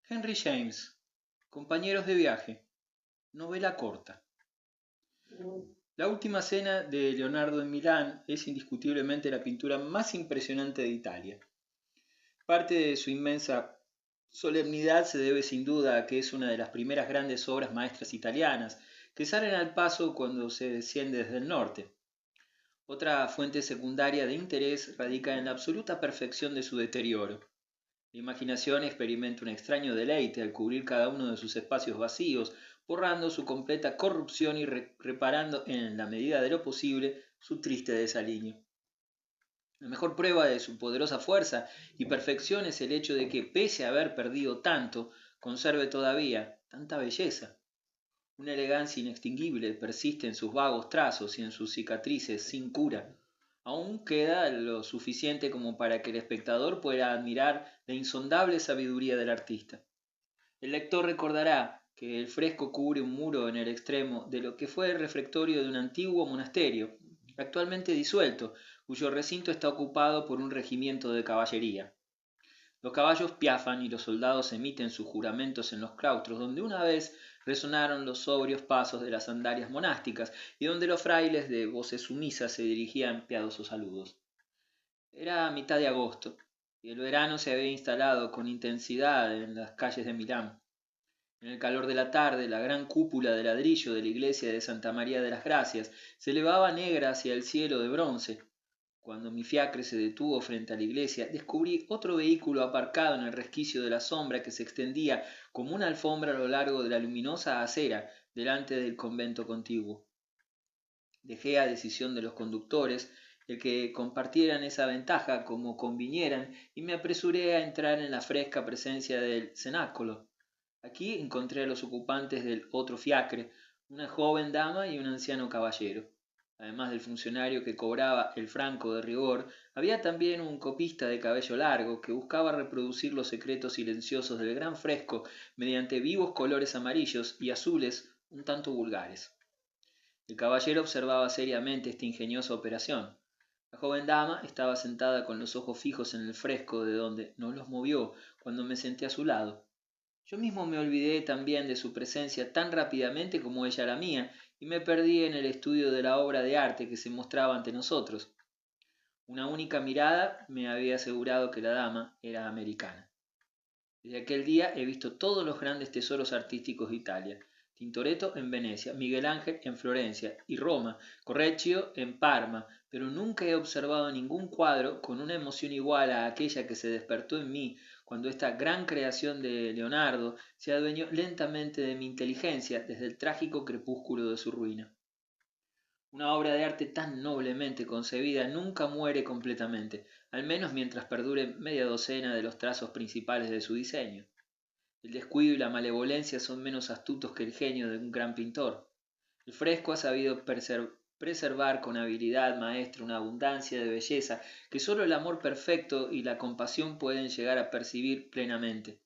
Henry James, Compañeros de viaje, novela corta. La última cena de Leonardo en Milán es indiscutiblemente la pintura más impresionante de Italia. Parte de su inmensa solemnidad se debe sin duda a que es una de las primeras grandes obras maestras italianas que salen al paso cuando se desciende desde el norte. Otra fuente secundaria de interés radica en la absoluta perfección de su deterioro. La imaginación experimenta un extraño deleite al cubrir cada uno de sus espacios vacíos, borrando su completa corrupción y reparando en la medida de lo posible su triste desaliño. La mejor prueba de su poderosa fuerza y perfección es el hecho de que, pese a haber perdido tanto, conserve todavía tanta belleza. Una elegancia inextinguible persiste en sus vagos trazos y en sus cicatrices sin cura. Aún queda lo suficiente como para que el espectador pueda admirar la insondable sabiduría del artista. El lector recordará que el fresco cubre un muro en el extremo de lo que fue el refectorio de un antiguo monasterio, actualmente disuelto, cuyo recinto está ocupado por un regimiento de caballería. Los caballos piafan y los soldados emiten sus juramentos en los claustros, donde una vez resonaron los sobrios pasos de las sandalias monásticas y donde los frailes de voces sumisas se dirigían piadosos saludos. Era mitad de agosto, y el verano se había instalado con intensidad en las calles de Milán. En el calor de la tarde, la gran cúpula de ladrillo de la iglesia de Santa María de las Gracias se elevaba negra hacia el cielo de bronce. Cuando mi fiacre se detuvo frente a la iglesia, descubrí otro vehículo aparcado en el resquicio de la sombra que se extendía como una alfombra a lo largo de la luminosa acera delante del convento contiguo. Dejé a decisión de los conductores el que compartieran esa ventaja como convinieran y me apresuré a entrar en la fresca presencia del cenáculo. Aquí encontré a los ocupantes del otro fiacre, una joven dama y un anciano caballero. Además del funcionario que cobraba el franco de rigor, había también un copista de cabello largo que buscaba reproducir los secretos silenciosos del gran fresco mediante vivos colores amarillos y azules un tanto vulgares. El caballero observaba seriamente esta ingeniosa operación. La joven dama estaba sentada con los ojos fijos en el fresco, de donde no los movió cuando me senté a su lado. Yo mismo me olvidé también de su presencia tan rápidamente como ella la mía, y me perdí en el estudio de la obra de arte que se mostraba ante nosotros. Una única mirada me había asegurado que la dama era americana. Desde aquel día he visto todos los grandes tesoros artísticos de Italia: Tintoretto en Venecia, Miguel Ángel en Florencia y Roma, Correggio en Parma, pero nunca he observado ningún cuadro con una emoción igual a aquella que se despertó en mí cuando esta gran creación de Leonardo se adueñó lentamente de mi inteligencia desde el trágico crepúsculo de su ruina. Una obra de arte tan noblemente concebida nunca muere completamente, al menos mientras perdure media docena de los trazos principales de su diseño. El descuido y la malevolencia son menos astutos que el genio de un gran pintor. El fresco ha sabido preservar con habilidad maestra una abundancia de belleza que sólo el amor perfecto y la compasión pueden llegar a percibir plenamente.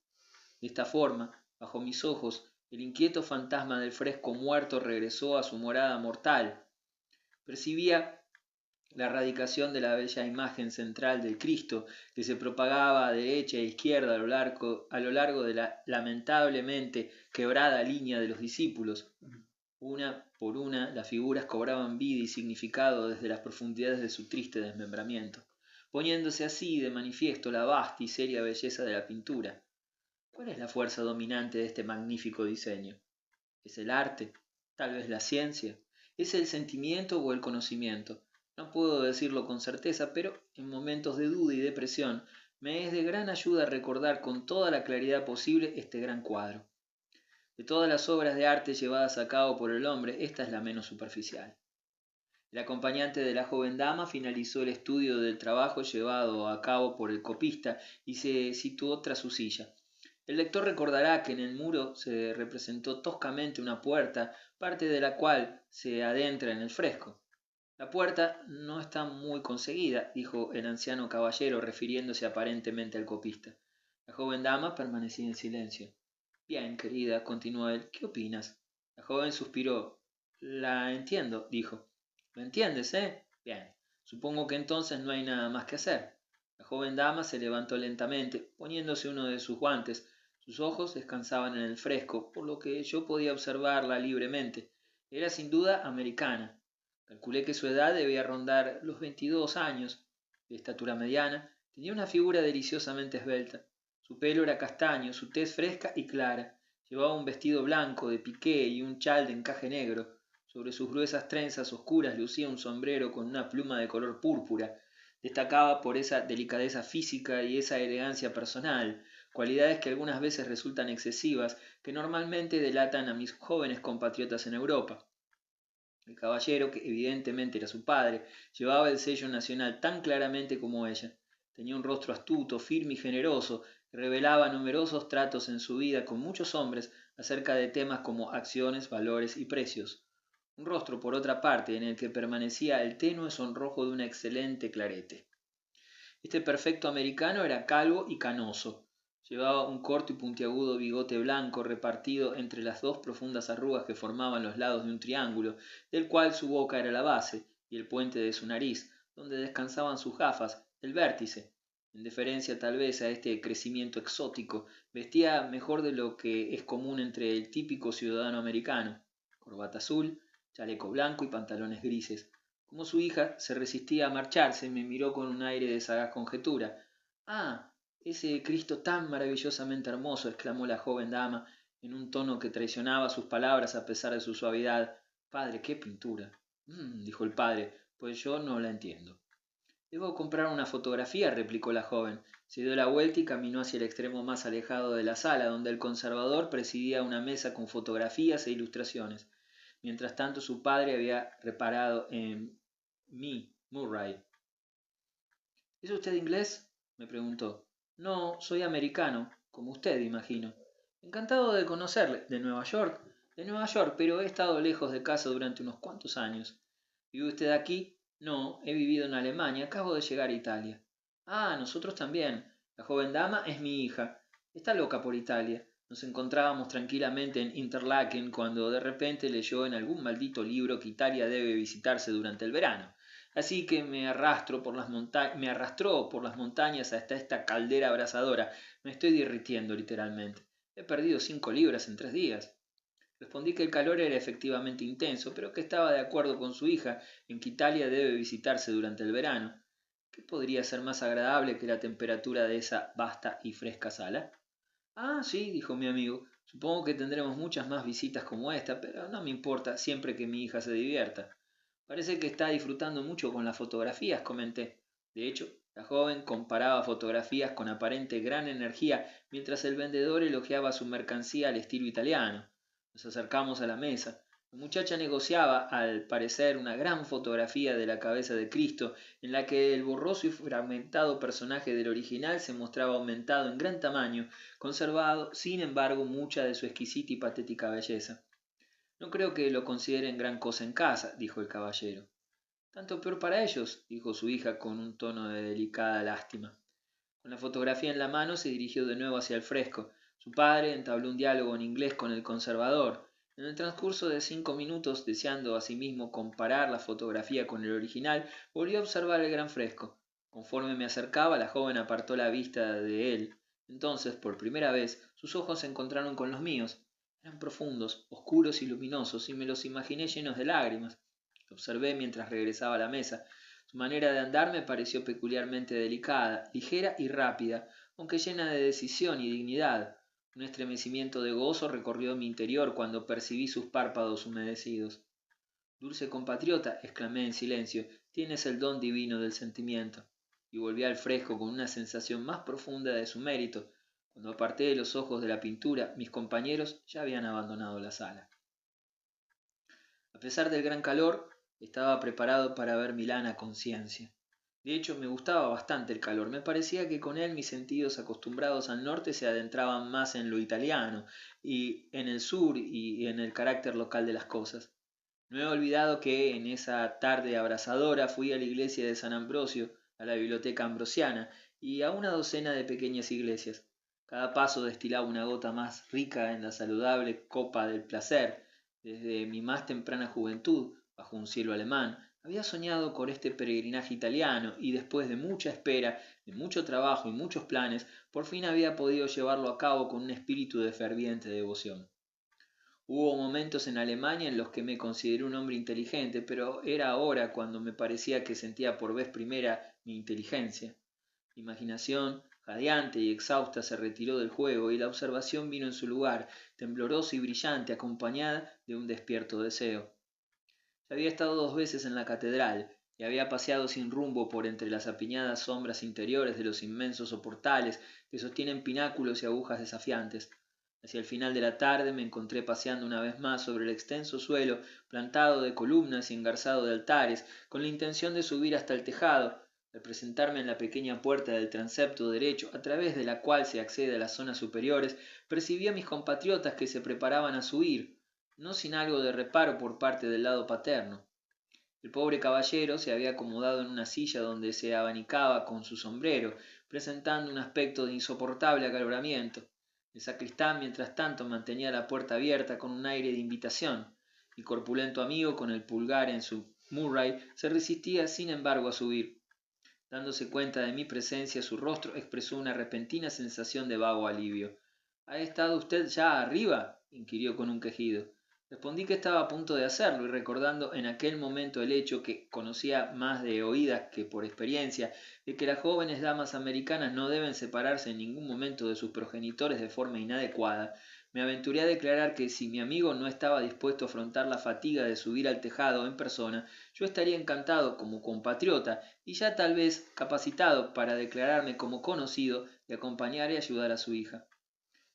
De esta forma, bajo mis ojos, el inquieto fantasma del fresco muerto regresó a su morada mortal. Percibía la radicación de la bella imagen central del Cristo, que se propagaba a derecha e izquierda a lo largo de la lamentablemente quebrada línea de los discípulos. Una por una, las figuras cobraban vida y significado desde las profundidades de su triste desmembramiento, poniéndose así de manifiesto la vasta y seria belleza de la pintura. ¿Cuál es la fuerza dominante de este magnífico diseño? ¿Es el arte? ¿Tal vez la ciencia? ¿Es el sentimiento o el conocimiento? No puedo decirlo con certeza, pero en momentos de duda y depresión me es de gran ayuda recordar con toda la claridad posible este gran cuadro. De todas las obras de arte llevadas a cabo por el hombre, esta es la menos superficial. El acompañante de la joven dama finalizó el estudio del trabajo llevado a cabo por el copista y se situó tras su silla. El lector recordará que en el muro se representó toscamente una puerta, parte de la cual se adentra en el fresco. La puerta no está muy conseguida, dijo el anciano caballero, refiriéndose aparentemente al copista. La joven dama permanecía en silencio. Bien, querida, continuó él, ¿qué opinas? La joven suspiró. La entiendo, dijo. ¿Lo entiendes, Bien. Supongo que entonces no hay nada más que hacer. La joven dama se levantó lentamente, poniéndose uno de sus guantes. Sus ojos descansaban en el fresco, por lo que yo podía observarla libremente. Era sin duda americana. Calculé que su edad debía rondar los 22 años, de estatura mediana. Tenía una figura deliciosamente esbelta. Su pelo era castaño, su tez fresca y clara. Llevaba un vestido blanco de piqué y un chal de encaje negro. Sobre sus gruesas trenzas oscuras lucía un sombrero con una pluma de color púrpura. Destacaba por esa delicadeza física y esa elegancia personal, cualidades que algunas veces resultan excesivas, que normalmente delatan a mis jóvenes compatriotas en Europa. El caballero, que evidentemente era su padre, llevaba el sello nacional tan claramente como ella. Tenía un rostro astuto, firme y generoso, que revelaba numerosos tratos en su vida con muchos hombres acerca de temas como acciones, valores y precios. Un rostro, por otra parte, en el que permanecía el tenue sonrojo de un excelente clarete. Este perfecto americano era calvo y canoso. Llevaba un corto y puntiagudo bigote blanco repartido entre las dos profundas arrugas que formaban los lados de un triángulo, del cual su boca era la base, y el puente de su nariz, donde descansaban sus gafas, el vértice. En deferencia tal vez a este crecimiento exótico, vestía mejor de lo que es común entre el típico ciudadano americano: corbata azul, chaleco blanco y pantalones grises. Como su hija se resistía a marcharse, me miró con un aire de sagaz conjetura. «Ah, ese Cristo tan maravillosamente hermoso», exclamó la joven dama, en un tono que traicionaba sus palabras a pesar de su suavidad. «Padre, qué pintura». Dijo el padre, «pues yo no la entiendo». «Debo comprar una fotografía», replicó la joven. Se dio la vuelta y caminó hacia el extremo más alejado de la sala, donde el conservador presidía una mesa con fotografías e ilustraciones. Mientras tanto, su padre había reparado en mí, Murray. «¿Es usted inglés?», me preguntó. «No, soy americano, como usted, imagino». «Encantado de conocerle. ¿De Nueva York?» «De Nueva York, pero he estado lejos de casa durante unos cuantos años». «¿Vive usted aquí?» «No, he vivido en Alemania. Acabo de llegar a Italia». «Ah, nosotros también. La joven dama es mi hija. Está loca por Italia». Nos encontrábamos tranquilamente en Interlaken cuando de repente leyó en algún maldito libro que Italia debe visitarse durante el verano. Así que me arrastró por las montañas hasta esta caldera abrasadora. Me estoy derritiendo literalmente. He perdido 5 libras en 3 días. Respondí que el calor era efectivamente intenso, pero que estaba de acuerdo con su hija en que Italia debe visitarse durante el verano. ¿Qué podría ser más agradable que la temperatura de esa vasta y fresca sala? «Ah, sí», dijo mi amigo. «Supongo que tendremos muchas más visitas como esta, pero no me importa siempre que mi hija se divierta». «Parece que está disfrutando mucho con las fotografías», comenté. De hecho, la joven comparaba fotografías con aparente gran energía mientras el vendedor elogiaba su mercancía al estilo italiano. Nos acercamos a la mesa. La muchacha negociaba, al parecer, una gran fotografía de la cabeza de Cristo, en la que el borroso y fragmentado personaje del original se mostraba aumentado en gran tamaño, conservado, sin embargo, mucha de su exquisita y patética belleza. «No creo que lo consideren gran cosa en casa», dijo el caballero. «Tanto peor para ellos», dijo su hija con un tono de delicada lástima. Con la fotografía en la mano se dirigió de nuevo hacia el fresco. Su padre entabló un diálogo en inglés con el conservador. En el transcurso de 5 minutos, deseando asimismo comparar la fotografía con el original, volvió a observar el gran fresco. Conforme me acercaba, la joven apartó la vista de él. Entonces, por primera vez, sus ojos se encontraron con los míos. Eran profundos, oscuros y luminosos, y me los imaginé llenos de lágrimas. Lo observé mientras regresaba a la mesa. Su manera de andar me pareció peculiarmente delicada, ligera y rápida, aunque llena de decisión y dignidad. Un estremecimiento de gozo recorrió mi interior cuando percibí sus párpados humedecidos. «Dulce compatriota», exclamé en silencio, «tienes el don divino del sentimiento». Y volví al fresco con una sensación más profunda de su mérito. Cuando aparté los ojos de la pintura, mis compañeros ya habían abandonado la sala. A pesar del gran calor, estaba preparado para ver Milán a conciencia. De hecho, me gustaba bastante el calor. Me parecía que con él mis sentidos acostumbrados al norte se adentraban más en lo italiano, y en el sur y en el carácter local de las cosas. No he olvidado que en esa tarde abrasadora fui a la iglesia de San Ambrosio, a la biblioteca ambrosiana y a una docena de pequeñas iglesias. Cada paso destilaba una gota más rica en la saludable copa del placer. Desde mi más temprana juventud, bajo un cielo alemán, Había soñado con este peregrinaje italiano y después de mucha espera, de mucho trabajo y muchos planes, por fin había podido llevarlo a cabo con un espíritu de ferviente devoción. Hubo momentos en Alemania en los que me consideré un hombre inteligente, pero era ahora cuando me parecía que sentía por vez primera mi inteligencia. Mi imaginación, jadeante y exhausta, se retiró del juego y la observación vino en su lugar, temblorosa y brillante, acompañada de un despierto deseo. Ya había estado 2 veces en la catedral y había paseado sin rumbo por entre las apiñadas sombras interiores de los inmensos soportales que sostienen pináculos y agujas desafiantes. Hacia el final de la tarde me encontré paseando una vez más sobre el extenso suelo plantado de columnas y engarzado de altares, con la intención de subir hasta el tejado. Al presentarme en la pequeña puerta del transepto derecho, a través de la cual se accede a las zonas superiores, percibí a mis compatriotas que se preparaban a subir, no sin algo de reparo por parte del lado paterno. El pobre caballero se había acomodado en una silla donde se abanicaba con su sombrero, presentando un aspecto de insoportable acaloramiento. El sacristán, mientras tanto, mantenía la puerta abierta con un aire de invitación. Mi corpulento amigo, con el pulgar en su Murray, se resistía sin embargo a subir. Dándose cuenta de mi presencia, su rostro expresó una repentina sensación de vago alivio. ¿Ha estado usted ya arriba?, inquirió con un quejido. Respondí que estaba a punto de hacerlo, y recordando en aquel momento el hecho, que conocía más de oídas que por experiencia, de que las jóvenes damas americanas no deben separarse en ningún momento de sus progenitores de forma inadecuada, me aventuré a declarar que si mi amigo no estaba dispuesto a afrontar la fatiga de subir al tejado en persona, yo estaría encantado como compatriota y ya tal vez capacitado para declararme como conocido de acompañar y ayudar a su hija.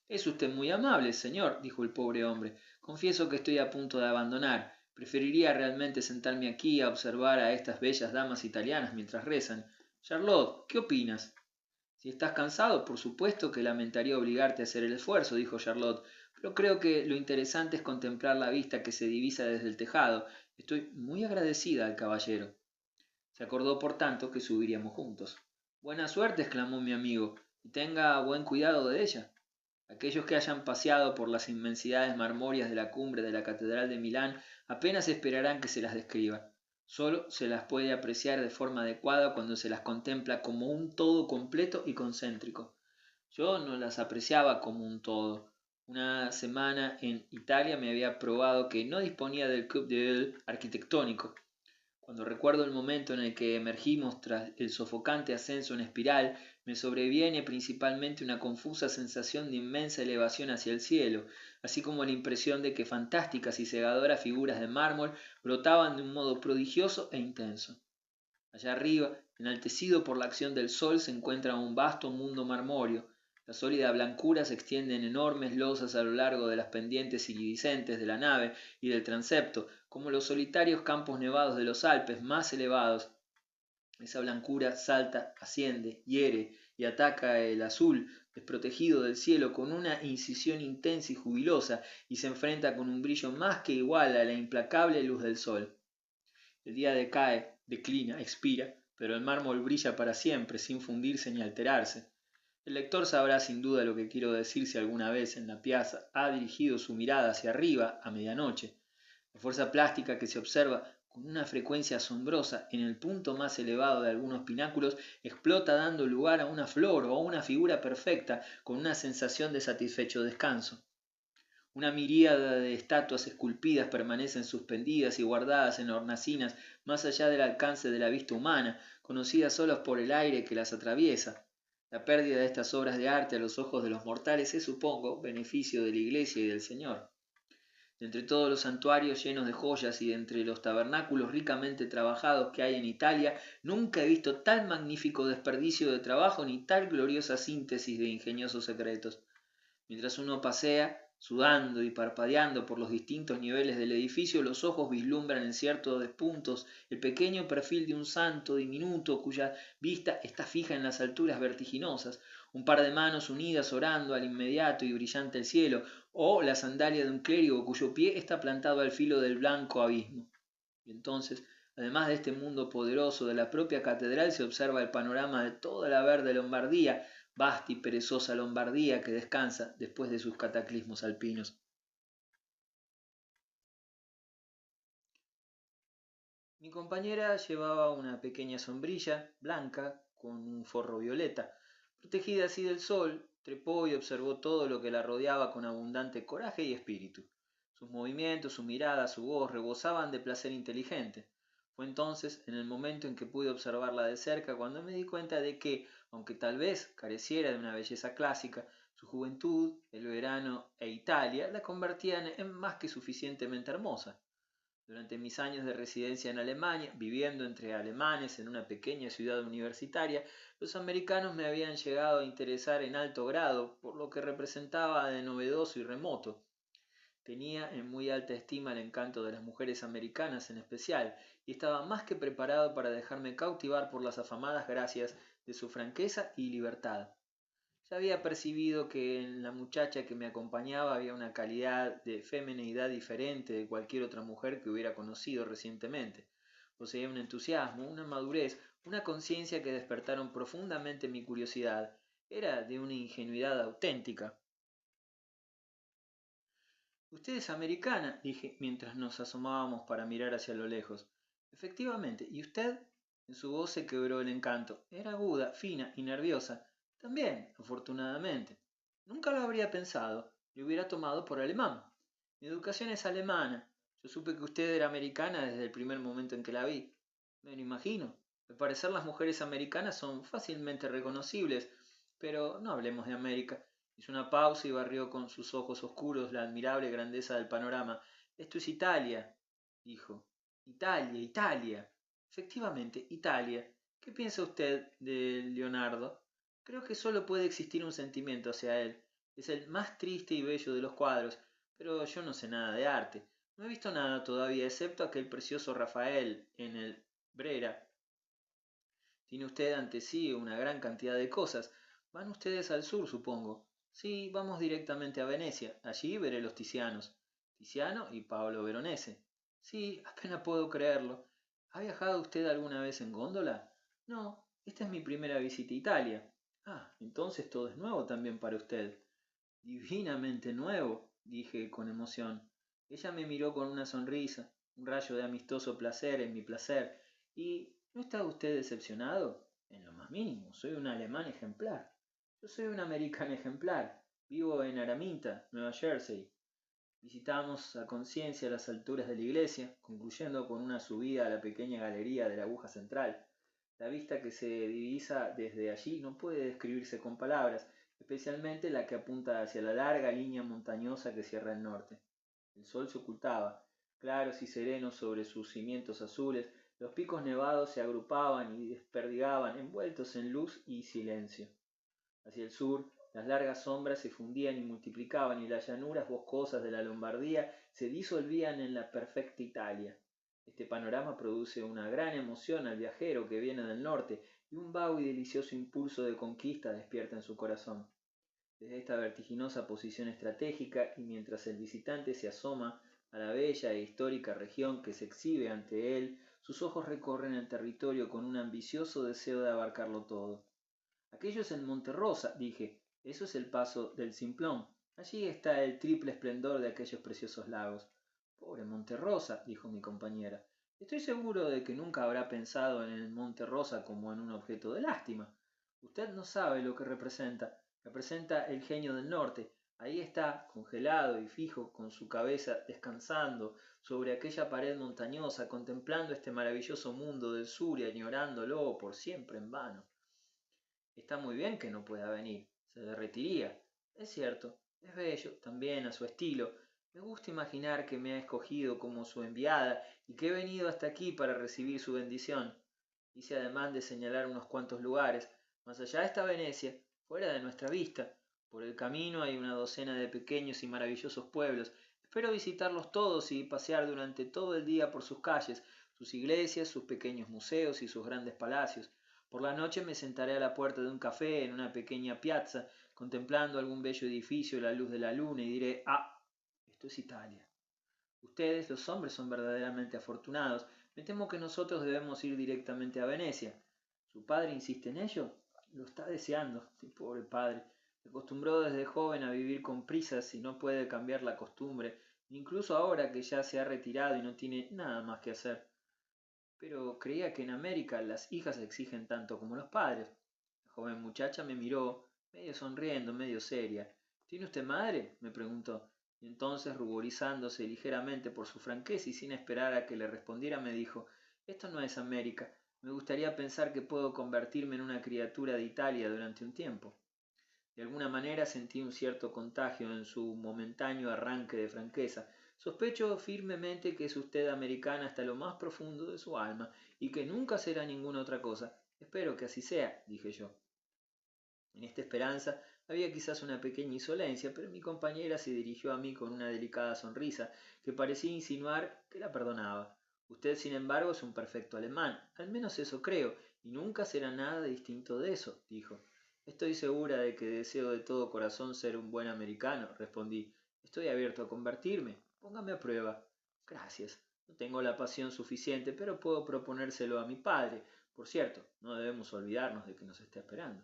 Es usted muy amable, señor, dijo el pobre hombre. Confieso que estoy a punto de abandonar. Preferiría realmente sentarme aquí a observar a estas bellas damas italianas mientras rezan. Charlotte, ¿qué opinas? Si estás cansado, por supuesto que lamentaría obligarte a hacer el esfuerzo, dijo Charlotte, pero creo que lo interesante es contemplar la vista que se divisa desde el tejado. Estoy muy agradecida al caballero. Se acordó, por tanto, que subiríamos juntos. Buena suerte, exclamó mi amigo, y tenga buen cuidado de ella. Aquellos que hayan paseado por las inmensidades marmóreas de la cumbre de la Catedral de Milán apenas esperarán que se las describa. Sólo se las puede apreciar de forma adecuada cuando se las contempla como un todo completo y concéntrico. Yo no las apreciaba como un todo. Una semana en Italia me había probado que no disponía del coup d'œil arquitectónico. Cuando recuerdo el momento en el que emergimos tras el sofocante ascenso en espiral, me sobreviene principalmente una confusa sensación de inmensa elevación hacia el cielo, así como la impresión de que fantásticas y cegadoras figuras de mármol brotaban de un modo prodigioso e intenso. Allá arriba, enaltecido por la acción del sol, se encuentra un vasto mundo marmóreo. La sólida blancura se extiende en enormes losas a lo largo de las pendientes iridiscentes de la nave y del transepto, como los solitarios campos nevados de los Alpes más elevados. Esa blancura salta, asciende, hiere y ataca el azul desprotegido del cielo con una incisión intensa y jubilosa, y se enfrenta con un brillo más que igual a la implacable luz del sol. El día decae, declina, expira, pero el mármol brilla para siempre, sin fundirse ni alterarse. El lector sabrá sin duda lo que quiero decir si alguna vez en la piazza ha dirigido su mirada hacia arriba a medianoche. La fuerza plástica que se observa con una frecuencia asombrosa en el punto más elevado de algunos pináculos explota dando lugar a una flor o a una figura perfecta con una sensación de satisfecho descanso. Una miríada de estatuas esculpidas permanecen suspendidas y guardadas en hornacinas más allá del alcance de la vista humana, conocidas sólo por el aire que las atraviesa. La pérdida de estas obras de arte a los ojos de los mortales es, supongo, beneficio de la Iglesia y del Señor. De entre todos los santuarios llenos de joyas y de entre los tabernáculos ricamente trabajados que hay en Italia, nunca he visto tal magnífico desperdicio de trabajo ni tal gloriosa síntesis de ingeniosos secretos. Mientras uno pasea, sudando y parpadeando por los distintos niveles del edificio, los ojos vislumbran en ciertos puntos el pequeño perfil de un santo diminuto cuya vista está fija en las alturas vertiginosas, un par de manos unidas orando al inmediato y brillante el cielo, o la sandalia de un clérigo cuyo pie está plantado al filo del blanco abismo. Y entonces, además de este mundo poderoso de la propia catedral, se observa el panorama de toda la verde Lombardía, vasta y perezosa Lombardía que descansa después de sus cataclismos alpinos. Mi compañera llevaba una pequeña sombrilla blanca con un forro violeta. Protegida así del sol, trepó y observó todo lo que la rodeaba con abundante coraje y espíritu. Sus movimientos, su mirada, su voz rebosaban de placer inteligente. Fue entonces, en el momento en que pude observarla de cerca, cuando me di cuenta de que, aunque tal vez careciera de una belleza clásica, su juventud, el verano e Italia la convertían en más que suficientemente hermosa. Durante mis años de residencia en Alemania, viviendo entre alemanes en una pequeña ciudad universitaria, los americanos me habían llegado a interesar en alto grado por lo que representaba de novedoso y remoto. Tenía en muy alta estima el encanto de las mujeres americanas en especial, y estaba más que preparado para dejarme cautivar por las afamadas gracias de su franqueza y libertad. Ya había percibido que en la muchacha que me acompañaba había una calidad de femineidad diferente de cualquier otra mujer que hubiera conocido recientemente. Poseía un entusiasmo, una madurez, una conciencia que despertaron profundamente mi curiosidad. Era de una ingenuidad auténtica. Usted es americana, dije mientras nos asomábamos para mirar hacia lo lejos. Efectivamente, ¿y usted? En su voz se quebró el encanto. Era aguda, fina y nerviosa. También, afortunadamente. Nunca lo habría pensado. Le hubiera tomado por alemán. Mi educación es alemana. Yo supe que usted era americana desde el primer momento en que la vi. Me lo imagino. Al parecer las mujeres americanas son fácilmente reconocibles, pero no hablemos de América. Hizo una pausa y barrió con sus ojos oscuros la admirable grandeza del panorama. Esto es Italia, dijo. Italia, Italia. Efectivamente, Italia. ¿Qué piensa usted de Leonardo? Creo que solo puede existir un sentimiento hacia él. Es el más triste y bello de los cuadros, pero yo no sé nada de arte. No he visto nada todavía, excepto aquel precioso Rafael en el Brera. Tiene usted ante sí una gran cantidad de cosas. Van ustedes al sur, supongo. Sí, vamos directamente a Venecia. Allí veré los Tizianos. Tiziano y Paolo Veronese. Sí, apenas puedo creerlo. ¿Ha viajado usted alguna vez en góndola? No, esta es mi primera visita a Italia. Ah, entonces todo es nuevo también para usted. Divinamente nuevo, dije con emoción. Ella me miró con una sonrisa, un rayo de amistoso placer en mi placer. ¿Y no está usted decepcionado? En lo más mínimo, soy un alemán ejemplar. Yo soy un americano ejemplar. Vivo en Araminta, Nueva Jersey. Visitamos a conciencia las alturas de la iglesia, concluyendo con una subida a la pequeña galería de la aguja central. La vista que se divisa desde allí no puede describirse con palabras, especialmente la que apunta hacia la larga línea montañosa que cierra el norte. El sol se ocultaba, claros y serenos sobre sus cimientos azules, los picos nevados se agrupaban y desperdigaban envueltos en luz y silencio. Hacia el sur, las largas sombras se fundían y multiplicaban y las llanuras boscosas de la Lombardía se disolvían en la perfecta Italia. Este panorama produce una gran emoción al viajero que viene del norte y un vago y delicioso impulso de conquista despierta en su corazón. Desde esta vertiginosa posición estratégica y mientras el visitante se asoma a la bella e histórica región que se exhibe ante él, sus ojos recorren el territorio con un ambicioso deseo de abarcarlo todo. Aquello es el Monte Rosa, dije. Eso es el paso del Simplón. Allí está el triple esplendor de aquellos preciosos lagos. Pobre Monte Rosa, dijo mi compañera. Estoy seguro de que nunca habrá pensado en el Monte Rosa como en un objeto de lástima. Usted no sabe lo que representa. Representa el genio del norte. Ahí está, congelado y fijo, con su cabeza descansando sobre aquella pared montañosa, contemplando este maravilloso mundo del sur y añorándolo por siempre en vano. Está muy bien que no pueda venir, se derretiría. Es cierto, es bello, también a su estilo. Me gusta imaginar que me ha escogido como su enviada y que he venido hasta aquí para recibir su bendición. Hice ademán de señalar unos cuantos lugares. Más allá está Venecia, fuera de nuestra vista. Por el camino hay una docena de pequeños y maravillosos pueblos. Espero visitarlos todos y pasear durante todo el día por sus calles, sus iglesias, sus pequeños museos y sus grandes palacios. Por la noche me sentaré a la puerta de un café en una pequeña piazza, contemplando algún bello edificio a la luz de la luna y diré, ah, esto es Italia. Ustedes, los hombres, son verdaderamente afortunados. Me temo que nosotros debemos ir directamente a Venecia. ¿Su padre insiste en ello? Lo está deseando. Mi pobre padre. Se acostumbró desde joven a vivir con prisas y no puede cambiar la costumbre, incluso ahora que ya se ha retirado y no tiene nada más que hacer. pero creía que en América las hijas exigen tanto como los padres. La joven muchacha me miró, medio sonriendo, medio seria. ¿Tiene usted madre?, me preguntó, y entonces, ruborizándose ligeramente por su franqueza y sin esperar a que le respondiera, me dijo: «Esto no es América. Me gustaría pensar que puedo convertirme en una criatura de Italia durante un tiempo». De alguna manera sentí un cierto contagio en su momentáneo arranque de franqueza. «Sospecho firmemente que es usted americana hasta lo más profundo de su alma, y que nunca será ninguna otra cosa. Espero que así sea», dije yo. En esta esperanza había quizás una pequeña insolencia, pero mi compañera se dirigió a mí con una delicada sonrisa que parecía insinuar que la perdonaba. «Usted, sin embargo, es un perfecto alemán, al menos eso creo, y nunca será nada distinto de eso», dijo. «Estoy segura de que deseo de todo corazón ser un buen americano», respondí. «Estoy abierto a convertirme. Póngame a prueba». «Gracias. No tengo la pasión suficiente, pero puedo proponérselo a mi padre. Por cierto, no debemos olvidarnos de que nos está esperando».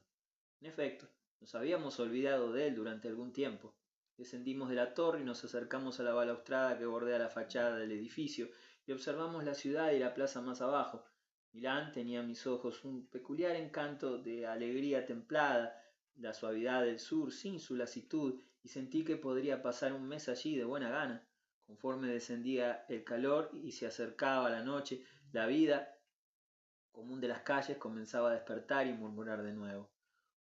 En efecto, nos habíamos olvidado de él durante algún tiempo. Descendimos de la torre y nos acercamos a la balaustrada que bordea la fachada del edificio y observamos la ciudad y la plaza más abajo. Milán tenía a mis ojos un peculiar encanto de alegría templada, la suavidad del sur sin su lasitud, y sentí que podría pasar un mes allí de buena gana. Conforme descendía el calor y se acercaba la noche, la vida común de las calles comenzaba a despertar y murmurar de nuevo.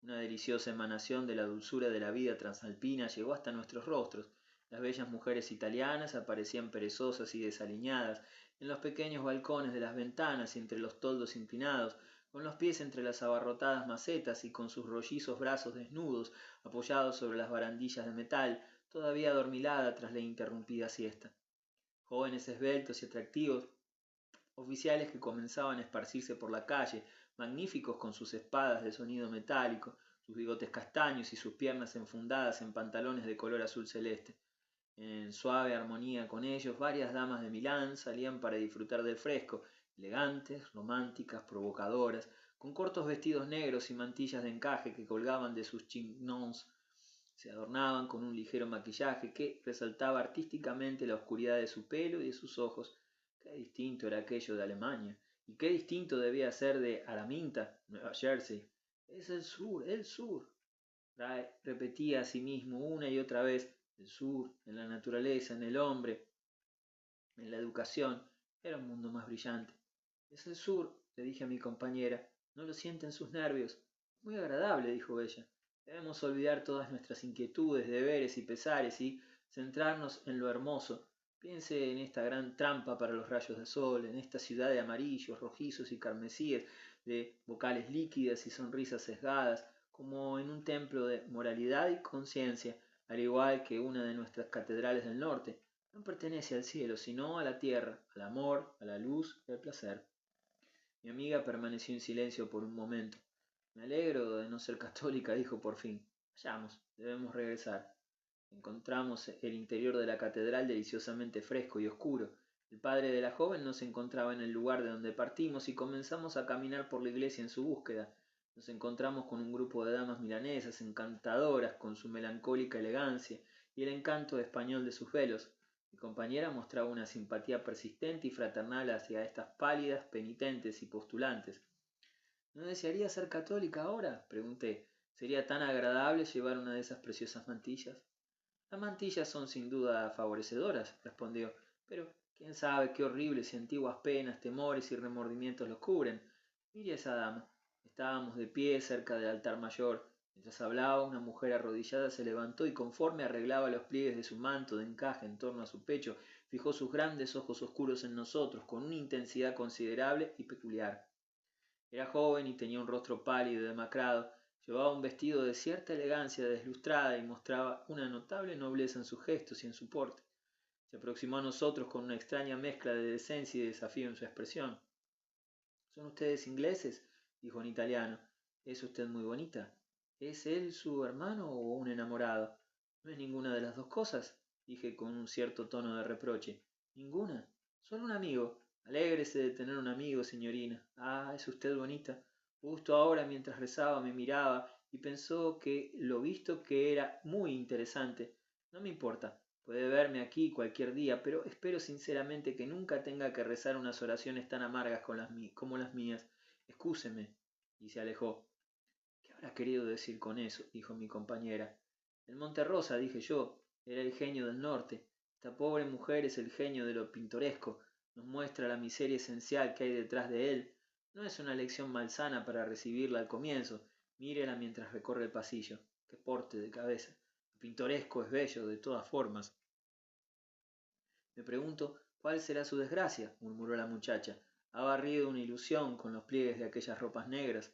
Una deliciosa emanación de la dulzura de la vida transalpina llegó hasta nuestros rostros. Las bellas mujeres italianas aparecían perezosas y desaliñadas en los pequeños balcones de las ventanas y entre los toldos inclinados, con los pies entre las abarrotadas macetas y con sus rollizos brazos desnudos apoyados sobre las barandillas de metal, todavía adormilada tras la interrumpida siesta. Jóvenes esbeltos y atractivos, oficiales que comenzaban a esparcirse por la calle, magníficos con sus espadas de sonido metálico, sus bigotes castaños y sus piernas enfundadas en pantalones de color azul celeste. En suave armonía con ellos, varias damas de Milán salían para disfrutar del fresco, elegantes, románticas, provocadoras, con cortos vestidos negros y mantillas de encaje que colgaban de sus chignons. Se adornaban con un ligero maquillaje que resaltaba artísticamente la oscuridad de su pelo y de sus ojos. Qué distinto era aquello de Alemania, y qué distinto debía ser de Araminta, Nueva Jersey. «Es el sur, el sur», repetía a sí mismo una y otra vez. El sur, en la naturaleza, en el hombre, en la educación, era un mundo más brillante. «Es el sur», le dije a mi compañera. «¿No lo sienten sus nervios?» «Muy agradable», dijo ella. «Debemos olvidar todas nuestras inquietudes, deberes y pesares y centrarnos en lo hermoso. Piense en esta gran trampa para los rayos de sol, en esta ciudad de amarillos, rojizos y carmesíes, de vocales líquidas y sonrisas sesgadas, como en un templo de moralidad y conciencia, al igual que una de nuestras catedrales del norte. No pertenece al cielo, sino a la tierra, al amor, a la luz y al placer». Mi amiga permaneció en silencio por un momento. «Me alegro de no ser católica», dijo por fin. «Vayamos, debemos regresar». Encontramos el interior de la catedral deliciosamente fresco y oscuro. El padre de la joven no se encontraba en el lugar de donde partimos y comenzamos a caminar por la iglesia en su búsqueda. Nos encontramos con un grupo de damas milanesas encantadoras con su melancólica elegancia y el encanto español de sus velos. Mi compañera mostraba una simpatía persistente y fraternal hacia estas pálidas, penitentes y postulantes. «¿No desearía ser católica ahora?», pregunté. «Sería tan agradable llevar una de esas preciosas mantillas». «Las mantillas son sin duda favorecedoras», respondió, «pero quién sabe qué horribles y antiguas penas, temores y remordimientos los cubren. Mire a esa dama». Estábamos de pie cerca del altar mayor. Mientras hablaba, una mujer arrodillada se levantó y, conforme arreglaba los pliegues de su manto de encaje en torno a su pecho, fijó sus grandes ojos oscuros en nosotros con una intensidad considerable y peculiar. Era joven y tenía un rostro pálido y demacrado. Llevaba un vestido de cierta elegancia deslustrada y mostraba una notable nobleza en sus gestos y en su porte. Se aproximó a nosotros con una extraña mezcla de decencia y desafío en su expresión. «¿Son ustedes ingleses?», dijo en italiano. «Es usted muy bonita». «¿Es él su hermano o un enamorado?». «No es ninguna de las dos cosas», dije con un cierto tono de reproche. «¿Ninguna? Solo un amigo. Alégrese de tener un amigo, señorina. Ah, es usted bonita». Justo ahora, mientras rezaba, me miraba y pensó que lo visto que era muy interesante. «No me importa. Puede verme aquí cualquier día, pero espero sinceramente que nunca tenga que rezar unas oraciones tan amargas como las mías. Excúseme. Y se alejó. ¿Qué habrá querido decir con eso? Dijo mi compañera. El Monte Rosa, dije yo, era el genio del norte. Esta pobre mujer es el genio de lo pintoresco. Nos muestra la miseria esencial que hay detrás de él. No es una lección malsana para recibirla al comienzo. Mírela mientras recorre el pasillo. Qué porte de cabeza. Lo pintoresco es bello de todas formas. Me pregunto cuál será su desgracia, murmuró la muchacha. Ha barrido una ilusión con los pliegues de aquellas ropas negras.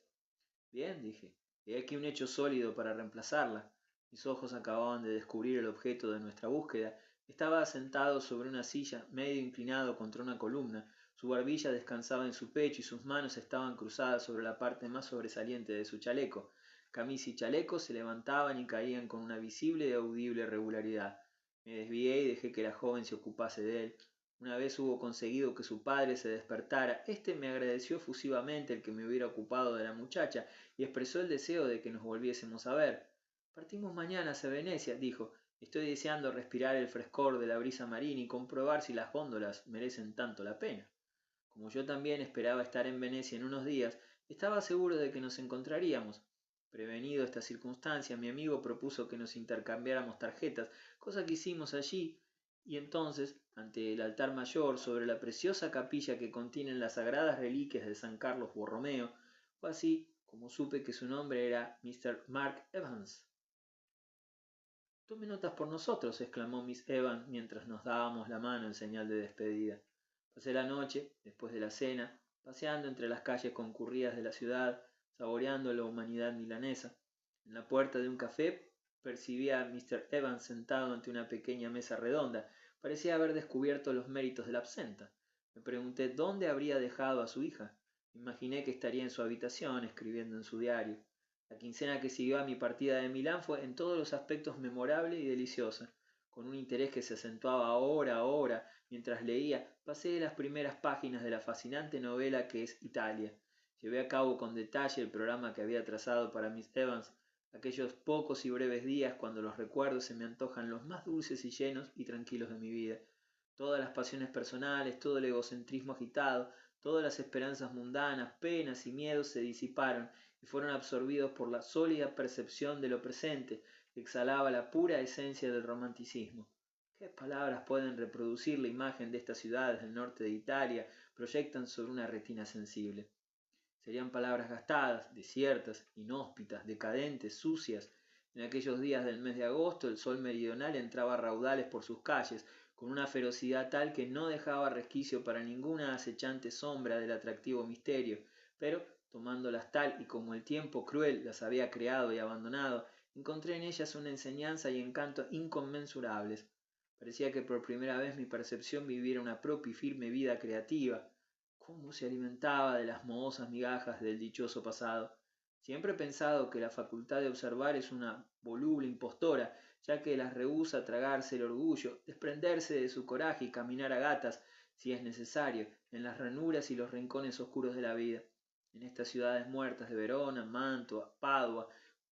Bien, dije, he aquí un hecho sólido para reemplazarla. Mis ojos acababan de descubrir el objeto de nuestra búsqueda. Estaba sentado sobre una silla, medio inclinado contra una columna. Su barbilla descansaba en su pecho y sus manos estaban cruzadas sobre la parte más sobresaliente de su chaleco. Camisa y chaleco se levantaban y caían con una visible y audible regularidad. Me desvié y dejé que la joven se ocupase de él. Una vez hubo conseguido que su padre se despertara, éste me agradeció efusivamente el que me hubiera ocupado de la muchacha y expresó el deseo de que nos volviésemos a ver. Partimos mañana hacia Venecia, dijo. Estoy deseando respirar el frescor de la brisa marina y comprobar si las góndolas merecen tanto la pena. Como yo también esperaba estar en Venecia en unos días, estaba seguro de que nos encontraríamos. Prevenido esta circunstancia, mi amigo propuso que nos intercambiáramos tarjetas, cosa que hicimos allí, y entonces, ante el altar mayor, sobre la preciosa capilla que contiene las sagradas reliquias de San Carlos Borromeo, fue así como supe que su nombre era Mr. Mark Evans. Tome notas por nosotros, exclamó Miss Evans mientras nos dábamos la mano en señal de despedida. Pasé la noche, después de la cena, paseando entre las calles concurridas de la ciudad, saboreando la humanidad milanesa. En la puerta de un café percibí a Mr. Evans sentado ante una pequeña mesa redonda. Parecía haber descubierto los méritos de la absenta. Me pregunté dónde habría dejado a su hija. Imaginé que estaría en su habitación escribiendo en su diario. La quincena que siguió a mi partida de Milán fue en todos los aspectos memorable y deliciosa. Con un interés que se acentuaba hora a hora mientras leía, pasé las primeras páginas de la fascinante novela que es Italia. Llevé a cabo con detalle el programa que había trazado para Miss Evans, aquellos pocos y breves días cuando los recuerdos se me antojan los más dulces y llenos y tranquilos de mi vida. Todas las pasiones personales, todo el egocentrismo agitado, todas las esperanzas mundanas, penas y miedos se disiparon y fueron absorbidos por la sólida percepción de lo presente, que exhalaba la pura esencia del romanticismo. ¿Qué palabras pueden reproducir la imagen de estas ciudades del norte de Italia, proyectan sobre una retina sensible? Serían palabras gastadas, desiertas, inhóspitas, decadentes, sucias. En aquellos días del mes de agosto el sol meridional entraba a raudales por sus calles, con una ferocidad tal que no dejaba resquicio para ninguna acechante sombra del atractivo misterio, pero tomándolas tal y como el tiempo cruel las había creado y abandonado, encontré en ellas una enseñanza y encanto inconmensurables. Parecía que por primera vez mi percepción viviera una propia y firme vida creativa. ¿Cómo se alimentaba de las mohosas migajas del dichoso pasado? Siempre he pensado que la facultad de observar es una voluble impostora, ya que las rehúsa tragarse el orgullo, desprenderse de su coraje y caminar a gatas, si es necesario, en las ranuras y los rincones oscuros de la vida. En estas ciudades muertas de Verona, Mantua, Padua,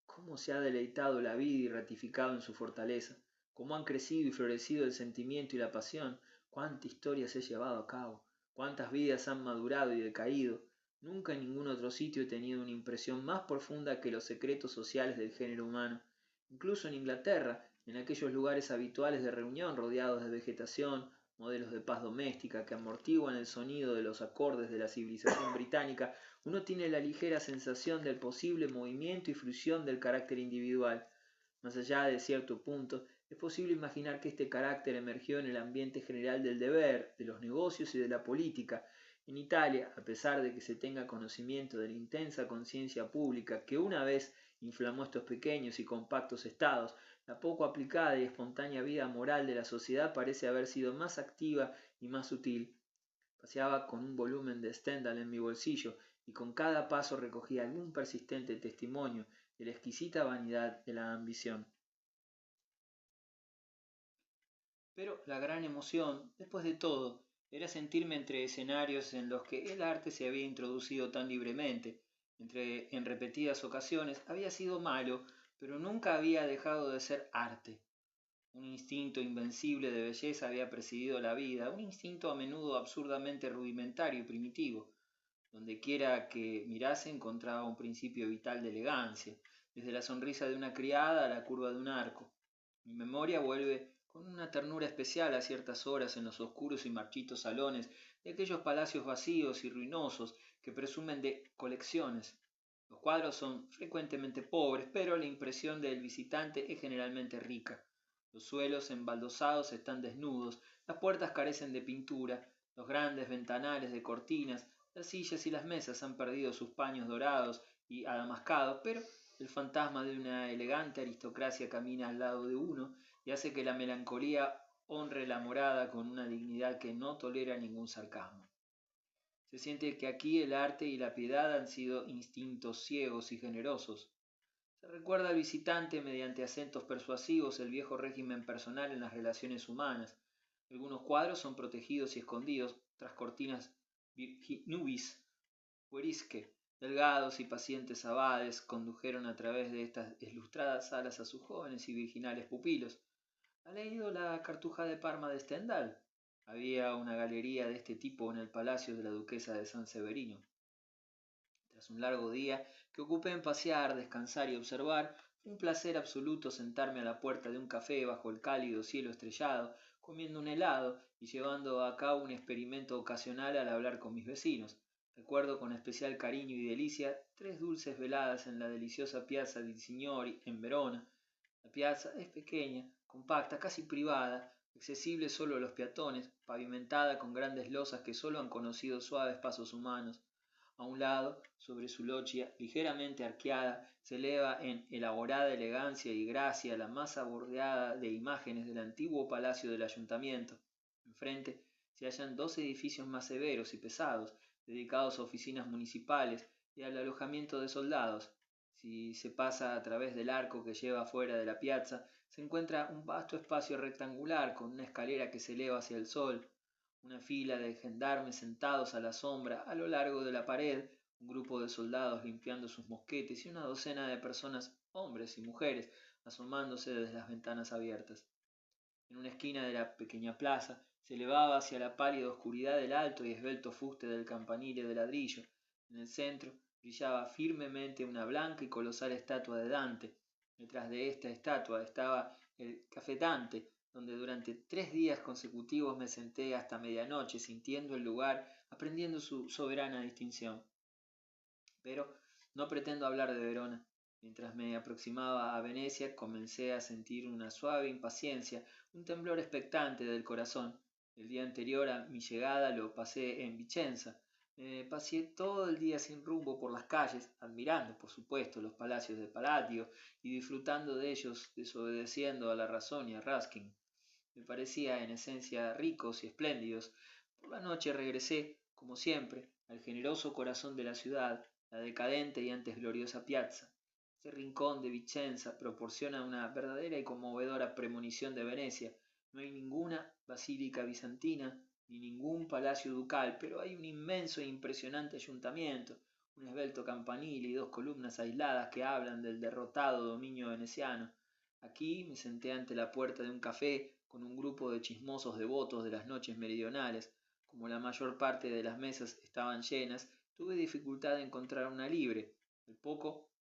cómo se ha deleitado la vida y ratificado en su fortaleza, cómo han crecido y florecido el sentimiento y la pasión, cuánta historia se ha llevado a cabo, cuántas vidas han madurado y decaído. Nunca en ningún otro sitio he tenido una impresión más profunda que los secretos sociales del género humano. Incluso en Inglaterra, en aquellos lugares habituales de reunión rodeados de vegetación, modelos de paz doméstica que amortiguan el sonido de los acordes de la civilización británica, uno tiene la ligera sensación del posible movimiento y fruición del carácter individual. Más allá de cierto punto, es posible imaginar que este carácter emergió en el ambiente general del deber, de los negocios y de la política. En Italia, a pesar de que se tenga conocimiento de la intensa conciencia pública que una vez inflamó estos pequeños y compactos estados, la poco aplicada y espontánea vida moral de la sociedad parece haber sido más activa y más sutil. Paseaba con un volumen de Stendhal en mi bolsillo y con cada paso recogía algún persistente testimonio de la exquisita vanidad de la ambición. Pero la gran emoción, después de todo, era sentirme entre escenarios en los que el arte se había introducido tan libremente. En repetidas ocasiones había sido malo, pero nunca había dejado de ser arte. Un instinto invencible de belleza había presidido la vida, un instinto a menudo absurdamente rudimentario y primitivo. Donde quiera que mirase encontraba un principio vital de elegancia, desde la sonrisa de una criada a la curva de un arco. Mi memoria vuelve con una ternura especial a ciertas horas en los oscuros y marchitos salones de aquellos palacios vacíos y ruinosos que presumen de colecciones. Los cuadros son frecuentemente pobres, pero la impresión del visitante es generalmente rica. Los suelos embaldosados están desnudos, las puertas carecen de pintura, los grandes ventanales de cortinas, las sillas y las mesas han perdido sus paños dorados y adamascados, pero el fantasma de una elegante aristocracia camina al lado de uno y hace que la melancolía honre la morada con una dignidad que no tolera ningún sarcasmo. Se siente que aquí el arte y la piedad han sido instintos ciegos y generosos. Se recuerda al visitante mediante acentos persuasivos el viejo régimen personal en las relaciones humanas. Algunos cuadros son protegidos y escondidos tras cortinas nubis puerisque. Delgados y pacientes abades condujeron a través de estas ilustradas salas a sus jóvenes y virginales pupilos. ¿Ha leído la Cartuja de Parma de Stendhal? Había una galería de este tipo en el palacio de la duquesa de San Severino. Tras un largo día que ocupé en pasear, descansar y observar, fue un placer absoluto sentarme a la puerta de un café bajo el cálido cielo estrellado, comiendo un helado y llevando a cabo un experimento ocasional al hablar con mis vecinos. Recuerdo con especial cariño y delicia 3 dulces veladas en la deliciosa Piazza di Signori en Verona. La piazza es pequeña, compacta, casi privada, accesible solo a los peatones, pavimentada con grandes losas que solo han conocido suaves pasos humanos. A un lado, sobre su loggia, ligeramente arqueada, se eleva en elaborada elegancia y gracia la masa bordeada de imágenes del antiguo palacio del ayuntamiento. Enfrente se hallan 2 edificios más severos y pesados, dedicados a oficinas municipales y al alojamiento de soldados. Si se pasa a través del arco que lleva fuera de la piazza, se encuentra un vasto espacio rectangular con una escalera que se eleva hacia el sol, una fila de gendarmes sentados a la sombra a lo largo de la pared, un grupo de soldados limpiando sus mosquetes y una docena de personas, hombres y mujeres, asomándose desde las ventanas abiertas. En una esquina de la pequeña plaza se elevaba hacia la pálida oscuridad el alto y esbelto fuste del campanile de ladrillo. En el centro brillaba firmemente una blanca y colosal estatua de Dante. Detrás de esta estatua estaba el café Dante, donde durante 3 días consecutivos me senté hasta medianoche sintiendo el lugar, aprendiendo su soberana distinción. Pero no pretendo hablar de Verona. Mientras me aproximaba a Venecia comencé a sentir una suave impaciencia, un temblor expectante del corazón. El día anterior a mi llegada lo pasé en Vicenza. Me paseé todo el día sin rumbo por las calles, admirando, por supuesto, los palacios de Palatio y disfrutando de ellos, desobedeciendo a la razón y a Ruskin. Me parecía en esencia ricos y espléndidos. Por la noche regresé, como siempre, al generoso corazón de la ciudad, la decadente y antes gloriosa piazza. Este rincón de Vicenza proporciona una verdadera y conmovedora premonición de Venecia. No hay ninguna basílica bizantina ni ningún palacio ducal, pero hay un inmenso e impresionante ayuntamiento, un esbelto campanil y 2 columnas aisladas que hablan del derrotado dominio veneciano. Aquí me senté ante la puerta de un café con un grupo de chismosos devotos de las noches meridionales. Como la mayor parte de las mesas estaban llenas, tuve dificultad de encontrar una libre. Al poco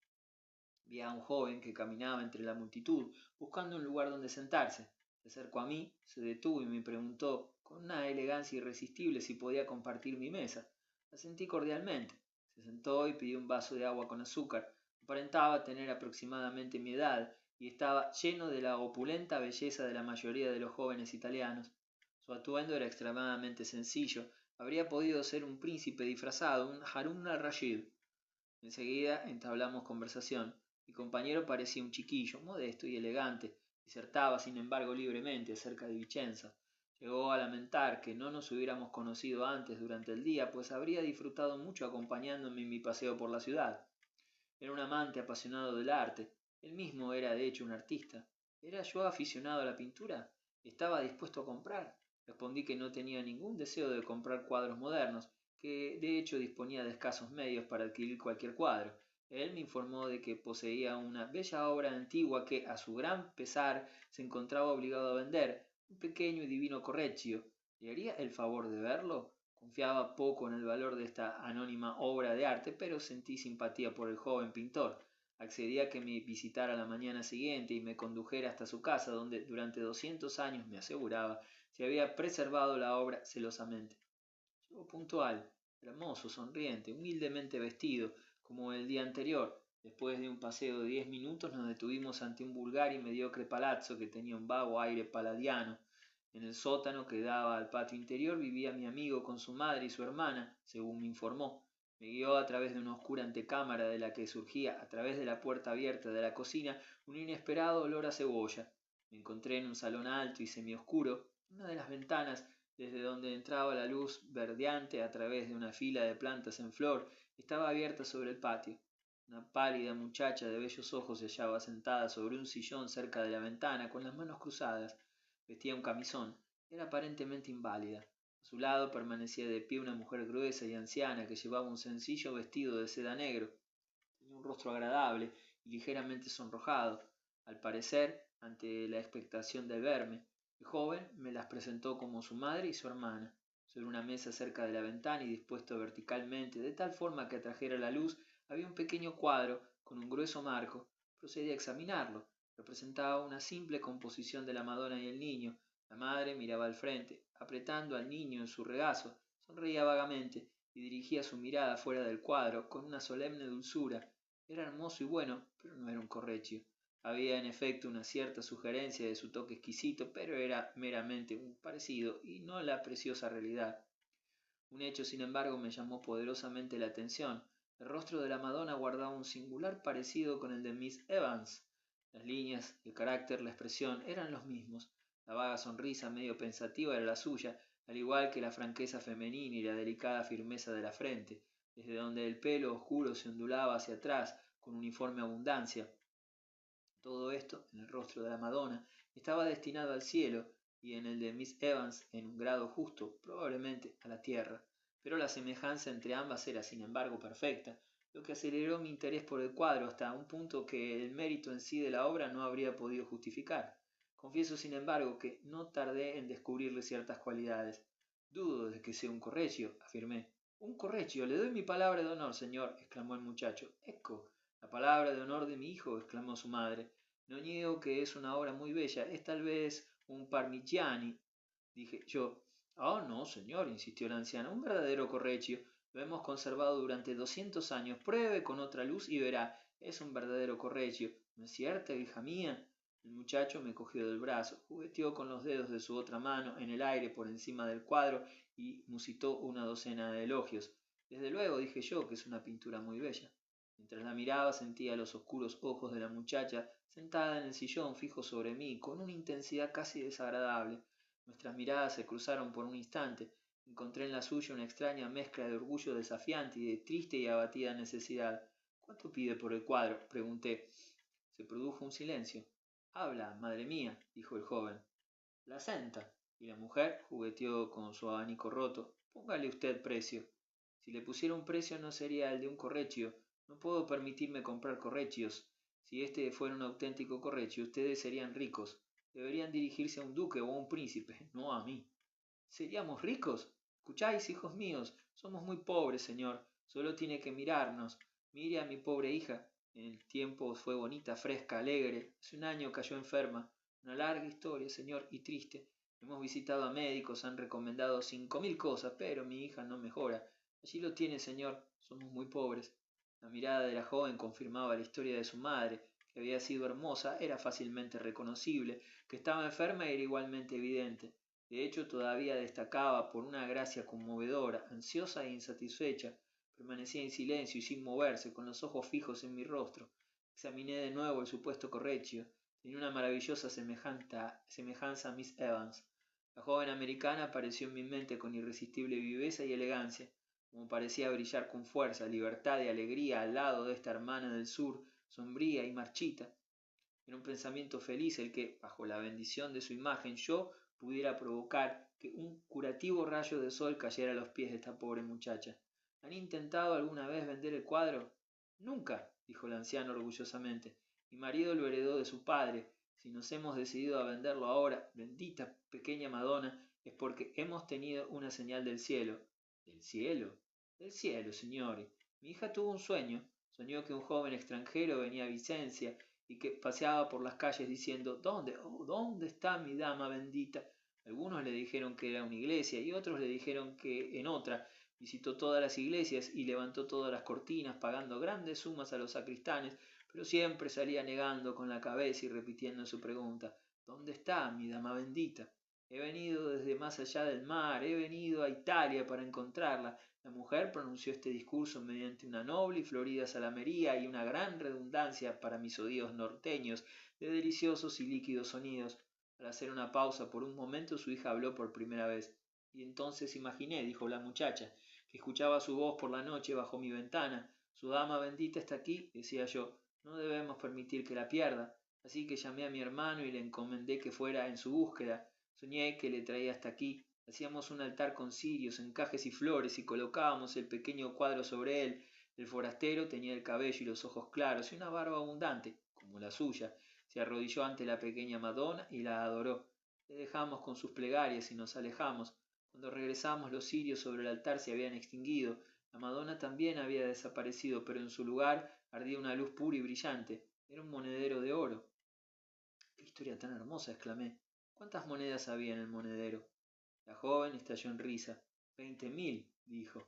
vi a un joven que caminaba entre la multitud, buscando un lugar donde sentarse. Se acercó a mí, se detuvo y me preguntó, con una elegancia irresistible, si podía compartir mi mesa. Asentí cordialmente. Se sentó y pidió un vaso de agua con azúcar. Aparentaba tener aproximadamente mi edad y estaba lleno de la opulenta belleza de la mayoría de los jóvenes italianos. Su atuendo era extremadamente sencillo. Habría podido ser un príncipe disfrazado, un Harun al-Rashid. Enseguida entablamos conversación. Mi compañero parecía un chiquillo, modesto y elegante. Disertaba, sin embargo, libremente acerca de Vicenza. Llegó a lamentar que no nos hubiéramos conocido antes durante el día, pues habría disfrutado mucho acompañándome en mi paseo por la ciudad. Era un amante apasionado del arte. Él mismo era de hecho un artista. ¿Era yo aficionado a la pintura? ¿Estaba dispuesto a comprar? Respondí que no tenía ningún deseo de comprar cuadros modernos, que de hecho disponía de escasos medios para adquirir cualquier cuadro. Él me informó de que poseía una bella obra antigua que, a su gran pesar, se encontraba obligado a vender, un pequeño y divino correggio. ¿Le haría el favor de verlo? Confiaba poco en el valor de esta anónima obra de arte, pero sentí simpatía por el joven pintor. Accedí a que me visitara la mañana siguiente y me condujera hasta su casa, donde durante 200 años, me aseguraba, se había preservado la obra celosamente. Llegó puntual, hermoso, sonriente, humildemente vestido, como el día anterior. Después de un paseo de 10 minutos nos detuvimos ante un vulgar y mediocre palazzo que tenía un vago aire paladiano. En el sótano que daba al patio interior vivía mi amigo con su madre y su hermana, según me informó. Me guió a través de una oscura antecámara de la que surgía, a través de la puerta abierta de la cocina, un inesperado olor a cebolla. Me encontré en un salón alto y semioscuro. Una de las ventanas, desde donde entraba la luz verdeante a través de una fila de plantas en flor, estaba abierta sobre el patio. Una pálida muchacha de bellos ojos se hallaba sentada sobre un sillón cerca de la ventana, con las manos cruzadas. Vestía un camisón. Era aparentemente inválida. A su lado permanecía de pie una mujer gruesa y anciana que llevaba un sencillo vestido de seda negro. Tenía un rostro agradable y ligeramente sonrojado, al parecer ante la expectación de verme. El joven me las presentó como su madre y su hermana. Sobre una mesa cerca de la ventana y dispuesto verticalmente, de tal forma que atrajera la luz, había un pequeño cuadro con un grueso marco. Procedí a examinarlo. Representaba una simple composición de la Madonna y el niño. La madre miraba al frente, apretando al niño en su regazo, sonreía vagamente y dirigía su mirada fuera del cuadro con una solemne dulzura. Era hermoso y bueno, pero no era un correggio. Había en efecto una cierta sugerencia de su toque exquisito, pero era meramente un parecido y no la preciosa realidad. Un hecho, sin embargo, me llamó poderosamente la atención. El rostro de la Madonna guardaba un singular parecido con el de Miss Evans. Las líneas, el carácter, la expresión eran los mismos. La vaga sonrisa medio pensativa era la suya, al igual que la franqueza femenina y la delicada firmeza de la frente, desde donde el pelo oscuro se ondulaba hacia atrás con uniforme abundancia. Todo esto, en el rostro de la Madonna, estaba destinado al cielo, y en el de Miss Evans en un grado justo, probablemente a la tierra. Pero la semejanza entre ambas era sin embargo perfecta, lo que aceleró mi interés por el cuadro hasta un punto que el mérito en sí de la obra no habría podido justificar. Confieso sin embargo que no tardé en descubrirle ciertas cualidades. Dudo de que sea un correggio, afirmé. Un correggio, le doy mi palabra de honor, señor, exclamó el muchacho. Ecco, la palabra de honor de mi hijo, exclamó su madre. No niego que es una obra muy bella, es tal vez un Parmigiani, dije yo. Oh, no, señor, insistió la anciana, un verdadero correggio. Lo hemos conservado durante 200 años. Pruebe con otra luz y verá. Es un verdadero correggio. ¿No es cierto, hija mía? El muchacho me cogió del brazo, jugueteó con los dedos de su otra mano en el aire por encima del cuadro y musitó una docena de elogios. Desde luego, dije yo, que es una pintura muy bella. Mientras la miraba sentía los oscuros ojos de la muchacha sentada en el sillón fijos sobre mí con una intensidad casi desagradable. Nuestras miradas se cruzaron por un instante. Encontré en la suya una extraña mezcla de orgullo desafiante y de triste y abatida necesidad. ¿Cuánto pide por el cuadro? Pregunté. Se produjo un silencio. Habla, madre mía, dijo el joven. La senta. Y la mujer jugueteó con su abanico roto. Póngale usted precio. Si le pusiera un precio no sería el de un correggio. No puedo permitirme comprar correggios. Si este fuera un auténtico correggio, ustedes serían ricos. Deberían dirigirse a un duque o a un príncipe, no a mí. ¿Seríamos ricos? Escucháis, hijos míos, somos muy pobres, señor. Solo tiene que mirarnos. Mire a mi pobre hija. En el tiempo fue bonita, fresca, alegre. Hace un año cayó enferma. Una larga historia, señor, y triste. Hemos visitado a médicos, han recomendado 5000 cosas, pero mi hija no mejora. Allí lo tiene, señor. Somos muy pobres. La mirada de la joven confirmaba la historia de su madre, que había sido hermosa, era fácilmente reconocible, que estaba enferma era igualmente evidente. De hecho, todavía destacaba por una gracia conmovedora, ansiosa e insatisfecha. Permanecía en silencio y sin moverse, con los ojos fijos en mi rostro. Examiné de nuevo el supuesto correggio. Tenía una maravillosa semejanza a Miss Evans. La joven americana apareció en mi mente con irresistible viveza y elegancia, como parecía brillar con fuerza, libertad y alegría al lado de esta hermana del sur, sombría y marchita. Era un pensamiento feliz el que, bajo la bendición de su imagen, yo pudiera provocar que un curativo rayo de sol cayera a los pies de esta pobre muchacha. ¿Han intentado alguna vez vender el cuadro? Nunca, dijo el anciano orgullosamente. Mi marido lo heredó de su padre. Si nos hemos decidido a venderlo ahora, bendita pequeña Madonna, es porque hemos tenido una señal del cielo. ¿Del cielo? Del cielo, señores. Mi hija tuvo un sueño. Soñó que un joven extranjero venía a Vicencia y que paseaba por las calles diciendo ¿Dónde? Oh, ¿dónde está mi dama bendita? Algunos le dijeron que era una iglesia y otros le dijeron que en otra. Visitó todas las iglesias y levantó todas las cortinas, pagando grandes sumas a los sacristanes, pero siempre salía negando con la cabeza y repitiendo su pregunta ¿Dónde está mi dama bendita? He venido desde más allá del mar, he venido a Italia para encontrarla. La mujer pronunció este discurso mediante una noble y florida salamería y una gran redundancia para mis oídos norteños de deliciosos y líquidos sonidos. Al hacer una pausa por un momento su hija habló por primera vez. Y entonces imaginé, dijo la muchacha, que escuchaba su voz por la noche bajo mi ventana. Su dama bendita está aquí, decía yo. No debemos permitir que la pierda. Así que llamé a mi hermano y le encomendé que fuera en su búsqueda. Soñé que le traía hasta aquí. Hacíamos un altar con cirios, encajes y flores y colocábamos el pequeño cuadro sobre él. El forastero tenía el cabello y los ojos claros y una barba abundante, como la suya. Se arrodilló ante la pequeña Madonna y la adoró. Le dejamos con sus plegarias y nos alejamos. Cuando regresamos los cirios sobre el altar se habían extinguido. La Madonna también había desaparecido, pero en su lugar ardía una luz pura y brillante. Era un monedero de oro. ¡Qué historia tan hermosa! Exclamé. ¿Cuántas monedas había en el monedero? La joven estalló en risa. 20.000, dijo.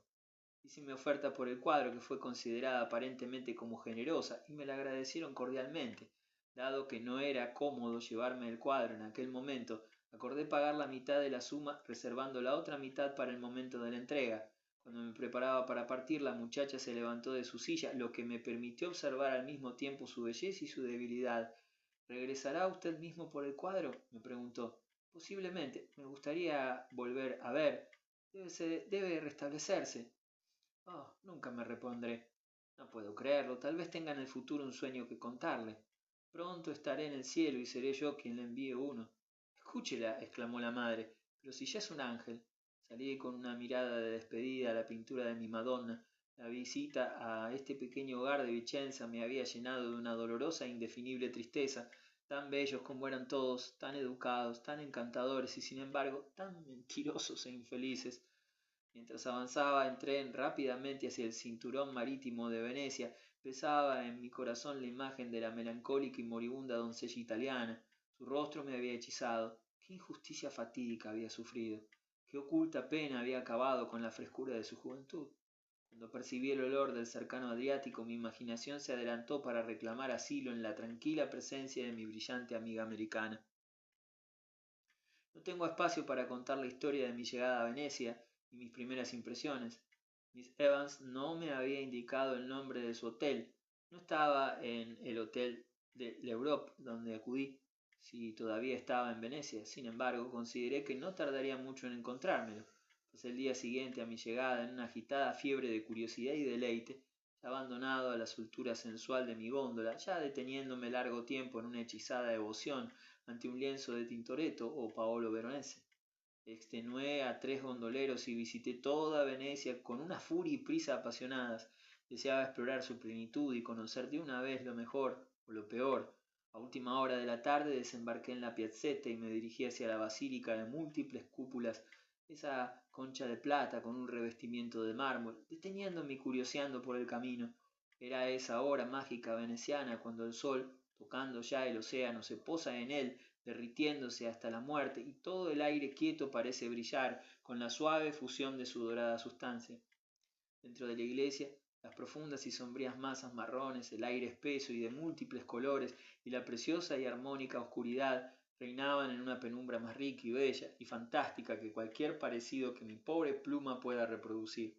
Hice mi oferta por el cuadro, que fue considerada aparentemente como generosa, y me la agradecieron cordialmente. Dado que no era cómodo llevarme el cuadro en aquel momento, acordé pagar la mitad de la suma, reservando la otra mitad para el momento de la entrega. Cuando me preparaba para partir, la muchacha se levantó de su silla, lo que me permitió observar al mismo tiempo su belleza y su debilidad. ¿Regresará usted mismo por el cuadro?, me preguntó. Posiblemente. Me gustaría volver a ver. Debe restablecerse. Oh, nunca me repondré. No puedo creerlo. Tal vez tenga en el futuro un sueño que contarle. Pronto estaré en el cielo y seré yo quien le envíe uno. Escúchela, exclamó la madre. Pero si ya es un ángel. Salí con una mirada de despedida a la pintura de mi Madonna. La visita a este pequeño hogar de Vicenza me había llenado de una dolorosa e indefinible tristeza. Tan bellos como eran todos, tan educados, tan encantadores y sin embargo tan mentirosos e infelices. Mientras avanzaba en tren rápidamente hacia el cinturón marítimo de Venecia, pesaba en mi corazón la imagen de la melancólica y moribunda doncella italiana. Su rostro me había hechizado. Qué injusticia fatídica había sufrido. Qué oculta pena había acabado con la frescura de su juventud. Cuando percibí el olor del cercano Adriático, mi imaginación se adelantó para reclamar asilo en la tranquila presencia de mi brillante amiga americana. No tengo espacio para contar la historia de mi llegada a Venecia y mis primeras impresiones. Miss Evans no me había indicado el nombre de su hotel. No estaba en el hotel de l'Europe donde acudí, si todavía estaba en Venecia. Sin embargo, consideré que no tardaría mucho en encontrármelo. Pasé el día siguiente a mi llegada en una agitada fiebre de curiosidad y deleite, ya abandonado a la soltura sensual de mi góndola, ya deteniéndome largo tiempo en una hechizada devoción ante un lienzo de Tintoretto o Paolo Veronese. Extenué a 3 gondoleros y visité toda Venecia con una furia y prisa apasionadas. Deseaba explorar su plenitud y conocer de una vez lo mejor o lo peor. A última hora de la tarde desembarqué en la piazzetta y me dirigí hacia la basílica de múltiples cúpulas, esa concha de plata con un revestimiento de mármol, deteniéndome y curioseando por el camino. Era esa hora mágica veneciana cuando el sol, tocando ya el océano, se posa en él, derritiéndose hasta la muerte, y todo el aire quieto parece brillar con la suave fusión de su dorada sustancia. Dentro de la iglesia, las profundas y sombrías masas marrones, el aire espeso y de múltiples colores, y la preciosa y armónica oscuridad reinaban en una penumbra más rica y bella y fantástica que cualquier parecido que mi pobre pluma pueda reproducir.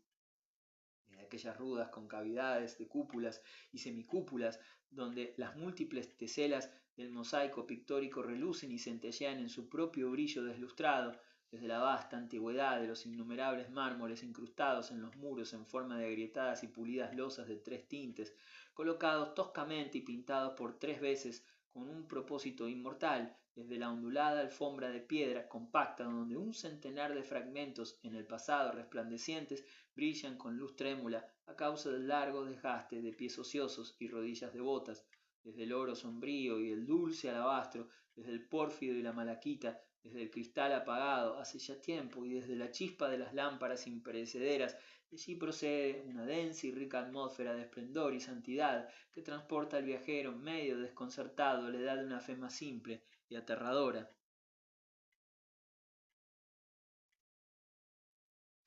Desde aquellas rudas concavidades de cúpulas y semicúpulas, donde las múltiples teselas del mosaico pictórico relucen y centellean en su propio brillo deslustrado, desde la vasta antigüedad de los innumerables mármoles incrustados en los muros en forma de agrietadas y pulidas losas de 3 tintes, colocados toscamente y pintados por 3 veces con un propósito inmortal, desde la ondulada alfombra de piedra compacta donde un centenar de fragmentos en el pasado resplandecientes brillan con luz trémula a causa del largo desgaste de pies ociosos y rodillas devotas, desde el oro sombrío y el dulce alabastro, desde el pórfido y la malaquita, desde el cristal apagado hace ya tiempo y desde la chispa de las lámparas imperecederas, de allí procede una densa y rica atmósfera de esplendor y santidad que transporta al viajero medio desconcertado a la edad de una fe más simple y aterradora.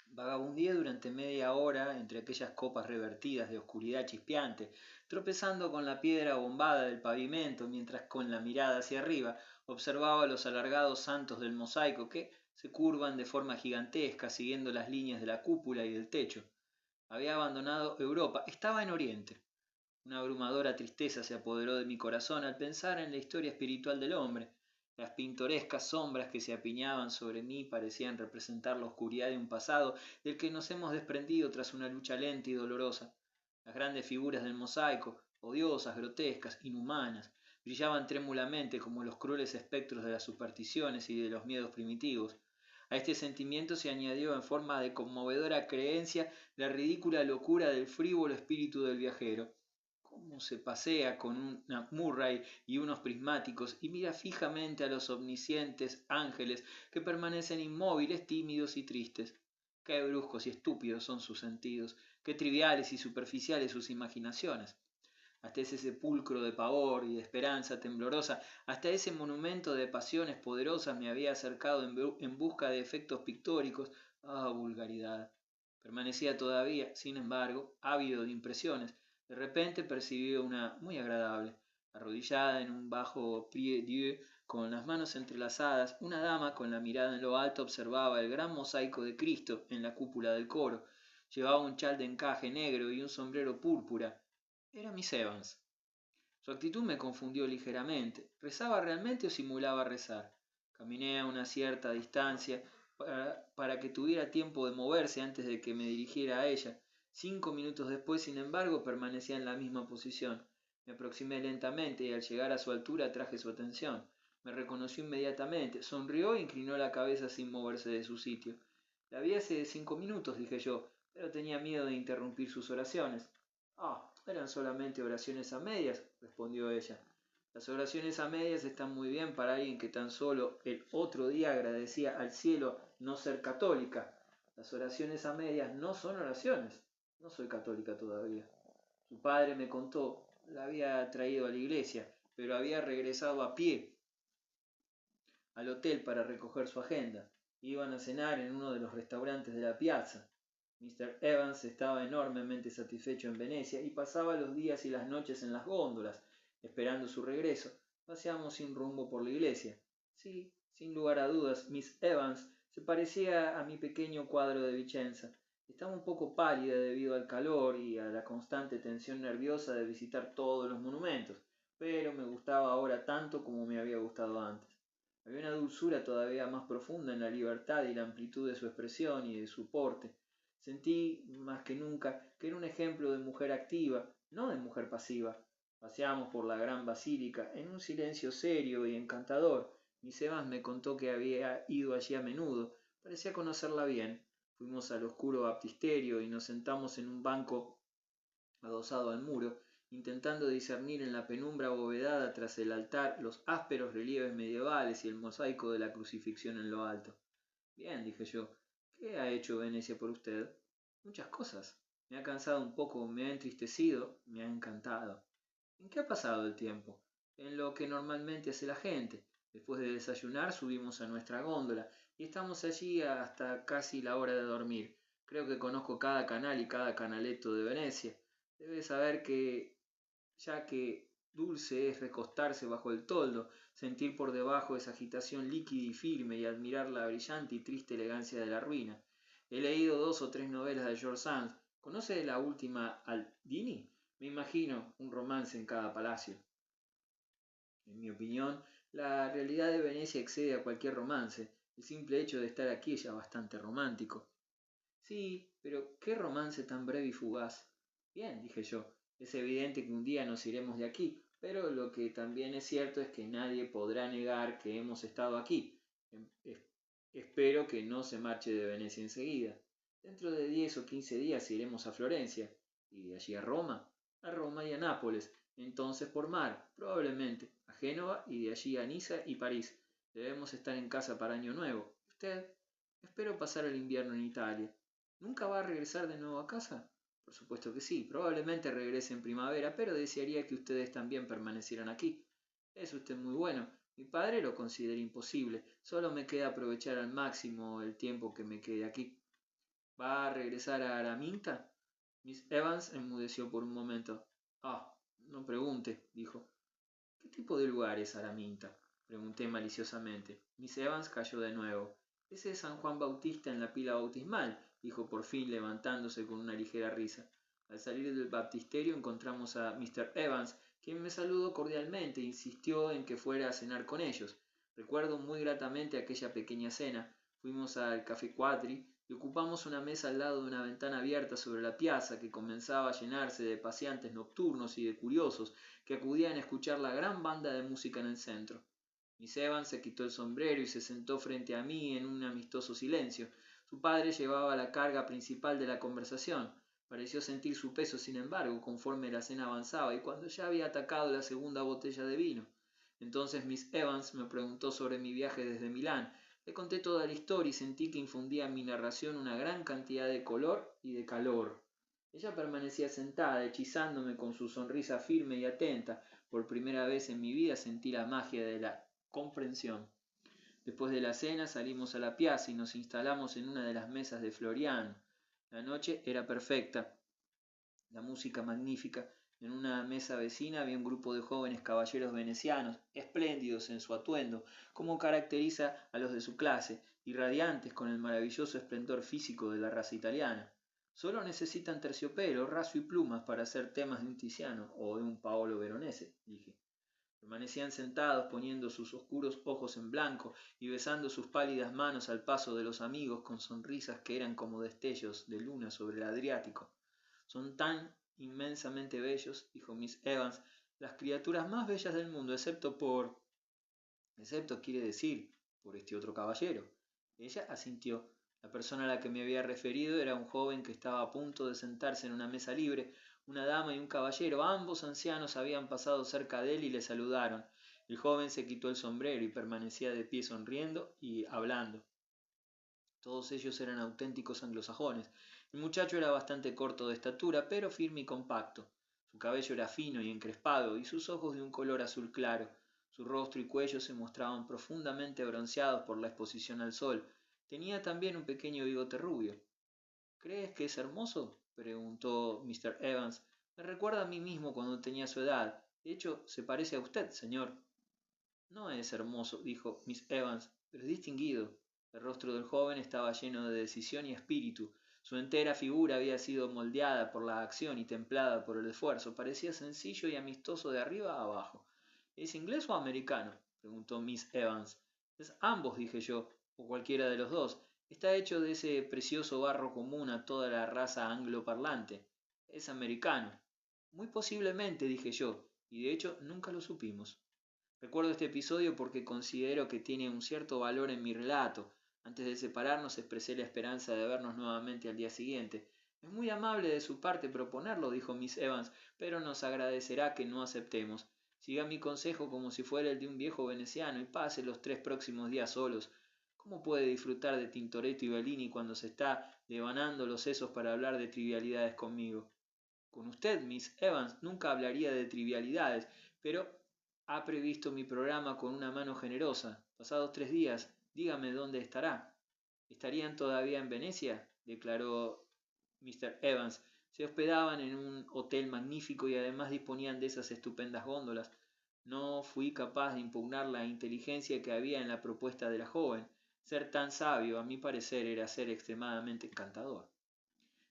Vagabundeé durante media hora entre aquellas copas revertidas de oscuridad chispeante, tropezando con la piedra bombada del pavimento, mientras con la mirada hacia arriba observaba los alargados santos del mosaico que se curvan de forma gigantesca siguiendo las líneas de la cúpula y del techo. Había abandonado Europa, estaba en Oriente. Una abrumadora tristeza se apoderó de mi corazón al pensar en la historia espiritual del hombre. Las pintorescas sombras que se apiñaban sobre mí parecían representar la oscuridad de un pasado del que nos hemos desprendido tras una lucha lenta y dolorosa. Las grandes figuras del mosaico, odiosas, grotescas, inhumanas, brillaban trémulamente como los crueles espectros de las supersticiones y de los miedos primitivos. A este sentimiento se añadió en forma de conmovedora creencia la ridícula locura del frívolo espíritu del viajero. Cómo se pasea con una Murray y unos prismáticos y mira fijamente a los omniscientes ángeles que permanecen inmóviles, tímidos y tristes. Qué bruscos y estúpidos son sus sentidos, qué triviales y superficiales sus imaginaciones. Hasta ese sepulcro de pavor y de esperanza temblorosa, hasta ese monumento de pasiones poderosas me había acercado en busca de efectos pictóricos. ¡Ah, vulgaridad! Permanecía todavía, sin embargo, ávido de impresiones. De repente percibí una muy agradable. Arrodillada en un bajo prie-dieu, con las manos entrelazadas, una dama con la mirada en lo alto observaba el gran mosaico de Cristo en la cúpula del coro. Llevaba un chal de encaje negro y un sombrero púrpura. Era Miss Evans. Su actitud me confundió ligeramente. ¿Rezaba realmente o simulaba rezar? Caminé a una cierta distancia para que tuviera tiempo de moverse antes de que me dirigiera a ella. 5 minutos después, sin embargo, permanecía en la misma posición. Me aproximé lentamente y al llegar a su altura atraje su atención. Me reconoció inmediatamente, sonrió e inclinó la cabeza sin moverse de su sitio. La vi hace 5 minutos, dije yo, pero tenía miedo de interrumpir sus oraciones. Ah, eran solamente oraciones a medias, respondió ella. Las oraciones a medias están muy bien para alguien que tan solo el otro día agradecía al cielo no ser católica. Las oraciones a medias no son oraciones. No soy católica todavía. Su padre me contó, la había traído a la iglesia, pero había regresado a pie al hotel para recoger su agenda. Iban a cenar en uno de los restaurantes de la piazza. Mr. Evans estaba enormemente satisfecho en Venecia y pasaba los días y las noches en las góndolas, esperando su regreso. Paseamos sin rumbo por la iglesia. Sí, sin lugar a dudas, Miss Evans se parecía a mi pequeño cuadro de Vicenza. Estaba un poco pálida debido al calor y a la constante tensión nerviosa de visitar todos los monumentos, pero me gustaba ahora tanto como me había gustado antes. Había una dulzura todavía más profunda en la libertad y la amplitud de su expresión y de su porte. Sentí más que nunca que era un ejemplo de mujer activa, no de mujer pasiva. Paseamos por la gran basílica en un silencio serio y encantador. Miss Evans me contó que había ido allí a menudo. Parecía conocerla bien. Fuimos al oscuro baptisterio y nos sentamos en un banco adosado al muro, intentando discernir en la penumbra abovedada tras el altar los ásperos relieves medievales y el mosaico de la crucifixión en lo alto. Bien, dije yo, ¿qué ha hecho Venecia por usted? Muchas cosas. Me ha cansado un poco, me ha entristecido, me ha encantado. ¿En qué ha pasado el tiempo? En lo que normalmente hace la gente. Después de desayunar subimos a nuestra góndola y estamos allí hasta casi la hora de dormir. Creo que conozco cada canal y cada canaleto de Venecia. Debes saber que, ya que dulce es recostarse bajo el toldo, sentir por debajo esa agitación líquida y firme y admirar la brillante y triste elegancia de la ruina. He leído 2 o 3 novelas de George Sand. ¿Conoce la última Aldini? Me imagino un romance en cada palacio. En mi opinión, la realidad de Venecia excede a cualquier romance. El simple hecho de estar aquí es ya bastante romántico. Sí, pero qué romance tan breve y fugaz. Bien, dije yo, es evidente que un día nos iremos de aquí, pero lo que también es cierto es que nadie podrá negar que hemos estado aquí. Espero que no se marche de Venecia enseguida. Dentro de 10 o 15 días iremos a Florencia, y de allí a Roma y a Nápoles, entonces por mar, probablemente, a Génova y de allí a Niza y París. Debemos estar en casa para Año Nuevo. ¿Usted? Espero pasar el invierno en Italia. ¿Nunca va a regresar de nuevo a casa? Por supuesto que sí, probablemente regrese en primavera, pero desearía que ustedes también permanecieran aquí. Es usted muy bueno. Mi padre lo considera imposible. Solo me queda aprovechar al máximo el tiempo que me quede aquí. ¿Va a regresar a Araminta? Miss Evans enmudeció por un momento. Ah, no pregunte, dijo. ¿Qué tipo de lugar es Araminta? Pregunté maliciosamente. Miss Evans cayó de nuevo. Ese es San Juan Bautista en la pila bautismal, dijo por fin levantándose con una ligera risa. Al salir del baptisterio encontramos a Mr. Evans, quien me saludó cordialmente e insistió en que fuera a cenar con ellos. Recuerdo muy gratamente aquella pequeña cena. Fuimos al Café Quadri y ocupamos una mesa al lado de una ventana abierta sobre la piazza que comenzaba a llenarse de paseantes nocturnos y de curiosos que acudían a escuchar la gran banda de música en el centro. Miss Evans se quitó el sombrero y se sentó frente a mí en un amistoso silencio. Su padre llevaba la carga principal de la conversación. Pareció sentir su peso, sin embargo, conforme la cena avanzaba y cuando ya había atacado la segunda botella de vino. Entonces Miss Evans me preguntó sobre mi viaje desde Milán. Le conté toda la historia y sentí que infundía en mi narración una gran cantidad de color y de calor. Ella permanecía sentada, hechizándome con su sonrisa firme y atenta. Por primera vez en mi vida sentí la magia de la comprensión. Después de la cena salimos a la piazza y nos instalamos en una de las mesas de Florian. La noche era perfecta, la música magnífica. En una mesa vecina había un grupo de jóvenes caballeros venecianos, espléndidos en su atuendo, como caracteriza a los de su clase, y radiantes con el maravilloso esplendor físico de la raza italiana. Solo necesitan terciopelo, raso y plumas para hacer temas de un Tiziano o de un Paolo Veronese, dije. Permanecían sentados poniendo sus oscuros ojos en blanco y besando sus pálidas manos al paso de los amigos con sonrisas que eran como destellos de luna sobre el Adriático. Son tan inmensamente bellos, dijo Miss Evans, las criaturas más bellas del mundo, excepto quiere decir, por este otro caballero. Ella asintió. La persona a la que me había referido era un joven que estaba a punto de sentarse en una mesa libre. Una dama y un caballero, ambos ancianos, habían pasado cerca de él y le saludaron. El joven se quitó el sombrero y permanecía de pie sonriendo y hablando. Todos ellos eran auténticos anglosajones. El muchacho era bastante corto de estatura, pero firme y compacto. Su cabello era fino y encrespado, y sus ojos de un color azul claro. Su rostro y cuello se mostraban profundamente bronceados por la exposición al sol. Tenía también un pequeño bigote rubio. ¿Crees que es hermoso? Preguntó Mr. Evans. Me recuerda a mí mismo cuando tenía su edad. De hecho, se parece a usted, señor. No es hermoso, dijo Miss Evans, pero es distinguido. El rostro del joven estaba lleno de decisión y espíritu. Su entera figura había sido moldeada por la acción y templada por el esfuerzo. Parecía sencillo y amistoso de arriba a abajo. ¿Es inglés o americano? Preguntó Miss Evans. Es ambos, dije yo, o cualquiera de los dos. Está hecho de ese precioso barro común a toda la raza angloparlante. Es americano. Muy posiblemente, dije yo, y de hecho nunca lo supimos. Recuerdo este episodio porque considero que tiene un cierto valor en mi relato. Antes de separarnos expresé la esperanza de vernos nuevamente al día siguiente. Es muy amable de su parte proponerlo, dijo Miss Evans, pero nos agradecerá que no aceptemos. Siga mi consejo como si fuera el de un viejo veneciano y pase los 3 próximos días solos. ¿Cómo puede disfrutar de Tintoretto y Bellini cuando se está devanando los sesos para hablar de trivialidades conmigo? Con usted, Miss Evans, nunca hablaría de trivialidades, pero ha previsto mi programa con una mano generosa. Pasados 3 días, dígame dónde estará. ¿Estarían todavía en Venecia? Declaró Mr. Evans. Se hospedaban en un hotel magnífico y además disponían de esas estupendas góndolas. No fui capaz de impugnar la inteligencia que había en la propuesta de la joven. Ser tan sabio, a mi parecer, era ser extremadamente encantador.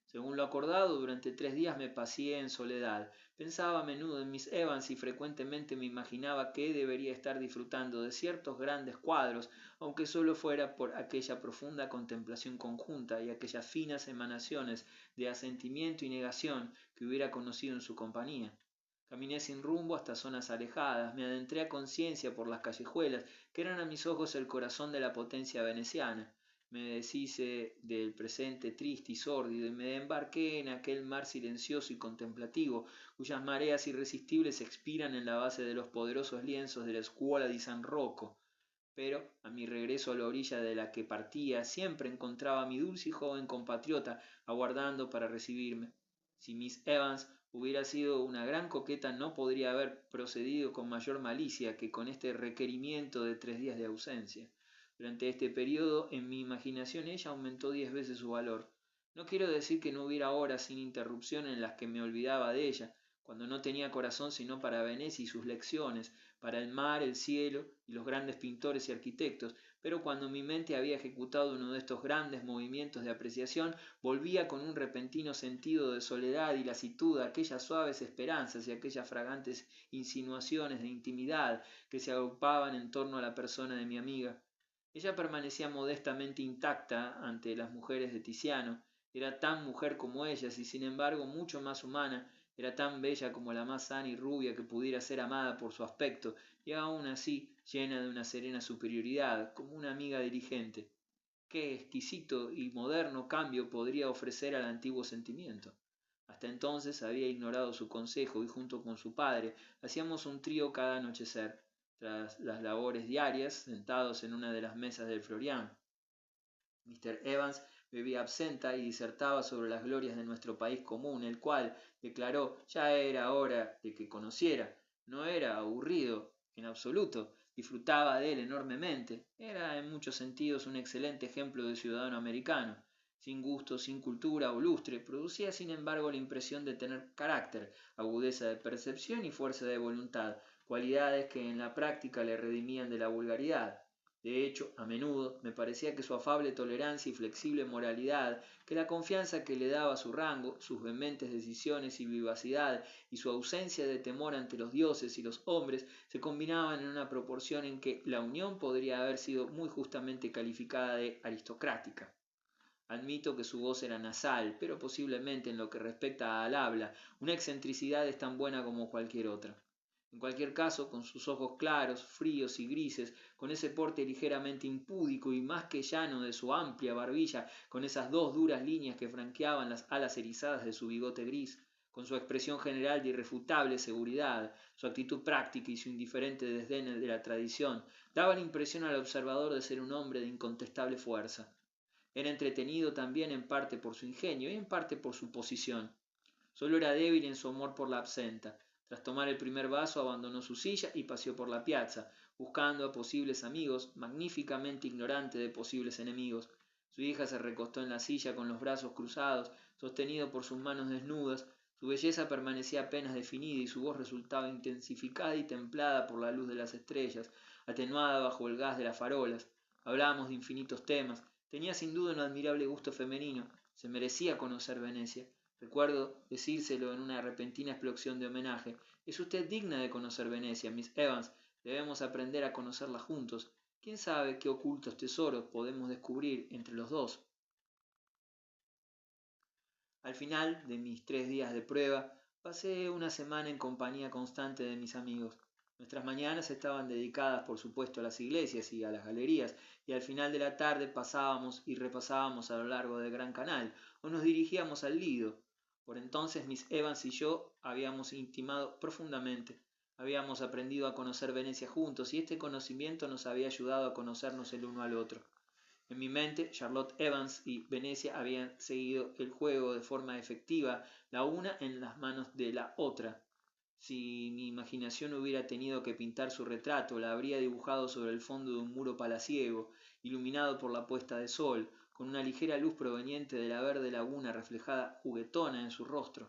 Según lo acordado, durante 3 días me paseé en soledad. Pensaba a menudo en Miss Evans y frecuentemente me imaginaba que debería estar disfrutando de ciertos grandes cuadros, aunque solo fuera por aquella profunda contemplación conjunta y aquellas finas emanaciones de asentimiento y negación que hubiera conocido en su compañía. Caminé sin rumbo hasta zonas alejadas, me adentré a conciencia por las callejuelas, que eran a mis ojos el corazón de la potencia veneciana. Me deshice del presente triste y sórdido y me embarqué en aquel mar silencioso y contemplativo, cuyas mareas irresistibles expiran en la base de los poderosos lienzos de la Scuola di San Rocco. Pero, a mi regreso a la orilla de la que partía, siempre encontraba a mi dulce y joven compatriota aguardando para recibirme. Si Miss Evans hubiera sido una gran coqueta, no podría haber procedido con mayor malicia que con este requerimiento de 3 días de ausencia. Durante este periodo, en mi imaginación, ella aumentó 10 veces su valor. No quiero decir que no hubiera horas sin interrupción en las que me olvidaba de ella, cuando no tenía corazón sino para Venecia y sus lecciones, para el mar, el cielo y los grandes pintores y arquitectos, pero cuando mi mente había ejecutado uno de estos grandes movimientos de apreciación, volvía con un repentino sentido de soledad y lasitud a aquellas suaves esperanzas y aquellas fragantes insinuaciones de intimidad que se agrupaban en torno a la persona de mi amiga. Ella permanecía modestamente intacta ante las mujeres de Tiziano, era tan mujer como ellas y sin embargo mucho más humana, era tan bella como la más sana y rubia que pudiera ser amada por su aspecto, y aun así llena de una serena superioridad, como una amiga diligente. Qué exquisito y moderno cambio podría ofrecer al antiguo sentimiento. Hasta entonces había ignorado su consejo y junto con su padre hacíamos un trío cada anochecer, tras las labores diarias, sentados en una de las mesas del Florian. Mr. Evans bebía absenta y disertaba sobre las glorias de nuestro país común, el cual, declaró, ya era hora de que conociera. No era aburrido, en absoluto, disfrutaba de él enormemente. Era en muchos sentidos un excelente ejemplo de ciudadano americano. Sin gusto, sin cultura o lustre, producía sin embargo la impresión de tener carácter, agudeza de percepción y fuerza de voluntad, cualidades que en la práctica le redimían de la vulgaridad. De hecho, a menudo me parecía que su afable tolerancia y flexible moralidad, que la confianza que le daba su rango, sus vehementes decisiones y vivacidad, y su ausencia de temor ante los dioses y los hombres, se combinaban en una proporción en que la unión podría haber sido muy justamente calificada de aristocrática. Admito que su voz era nasal, pero posiblemente en lo que respecta al habla, una excentricidad es tan buena como cualquier otra. En cualquier caso, con sus ojos claros, fríos y grises, con ese porte ligeramente impúdico y más que llano de su amplia barbilla, con esas 2 duras líneas que franqueaban las alas erizadas de su bigote gris, con su expresión general de irrefutable seguridad, su actitud práctica y su indiferente desdén de la tradición, daba la impresión al observador de ser un hombre de incontestable fuerza. Era entretenido también en parte por su ingenio y en parte por su posición. Solo era débil en su amor por la absenta. Tras tomar el primer vaso abandonó su silla y paseó por la piazza, buscando a posibles amigos, magníficamente ignorante de posibles enemigos. Su hija se recostó en la silla con los brazos cruzados, sostenido por sus manos desnudas. Su belleza permanecía apenas definida y su voz resultaba intensificada y templada por la luz de las estrellas, atenuada bajo el gas de las farolas. Hablábamos de infinitos temas. Tenía sin duda un admirable gusto femenino. Se merecía conocer Venecia. Recuerdo decírselo en una repentina explosión de homenaje. Es usted digna de conocer Venecia, Miss Evans. Debemos aprender a conocerla juntos. ¿Quién sabe qué ocultos tesoros podemos descubrir entre los dos? Al final de mis 3 días de prueba, pasé una semana en compañía constante de mis amigos. Nuestras mañanas estaban dedicadas, por supuesto, a las iglesias y a las galerías, y al final de la tarde pasábamos y repasábamos a lo largo del Gran Canal, o nos dirigíamos al Lido. Por entonces Miss Evans y yo habíamos intimado profundamente. Habíamos aprendido a conocer Venecia juntos, y este conocimiento nos había ayudado a conocernos el uno al otro. En mi mente, Charlotte Evans y Venecia habían seguido el juego de forma efectiva, la una en las manos de la otra. Si mi imaginación hubiera tenido que pintar su retrato, la habría dibujado sobre el fondo de un muro palaciego, iluminado por la puesta de sol, con una ligera luz proveniente de la verde laguna reflejada juguetona en su rostro.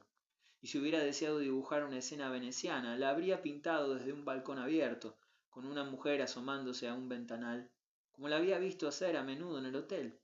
Y si hubiera deseado dibujar una escena veneciana, la habría pintado desde un balcón abierto, con una mujer asomándose a un ventanal, como la había visto hacer a menudo en el hotel.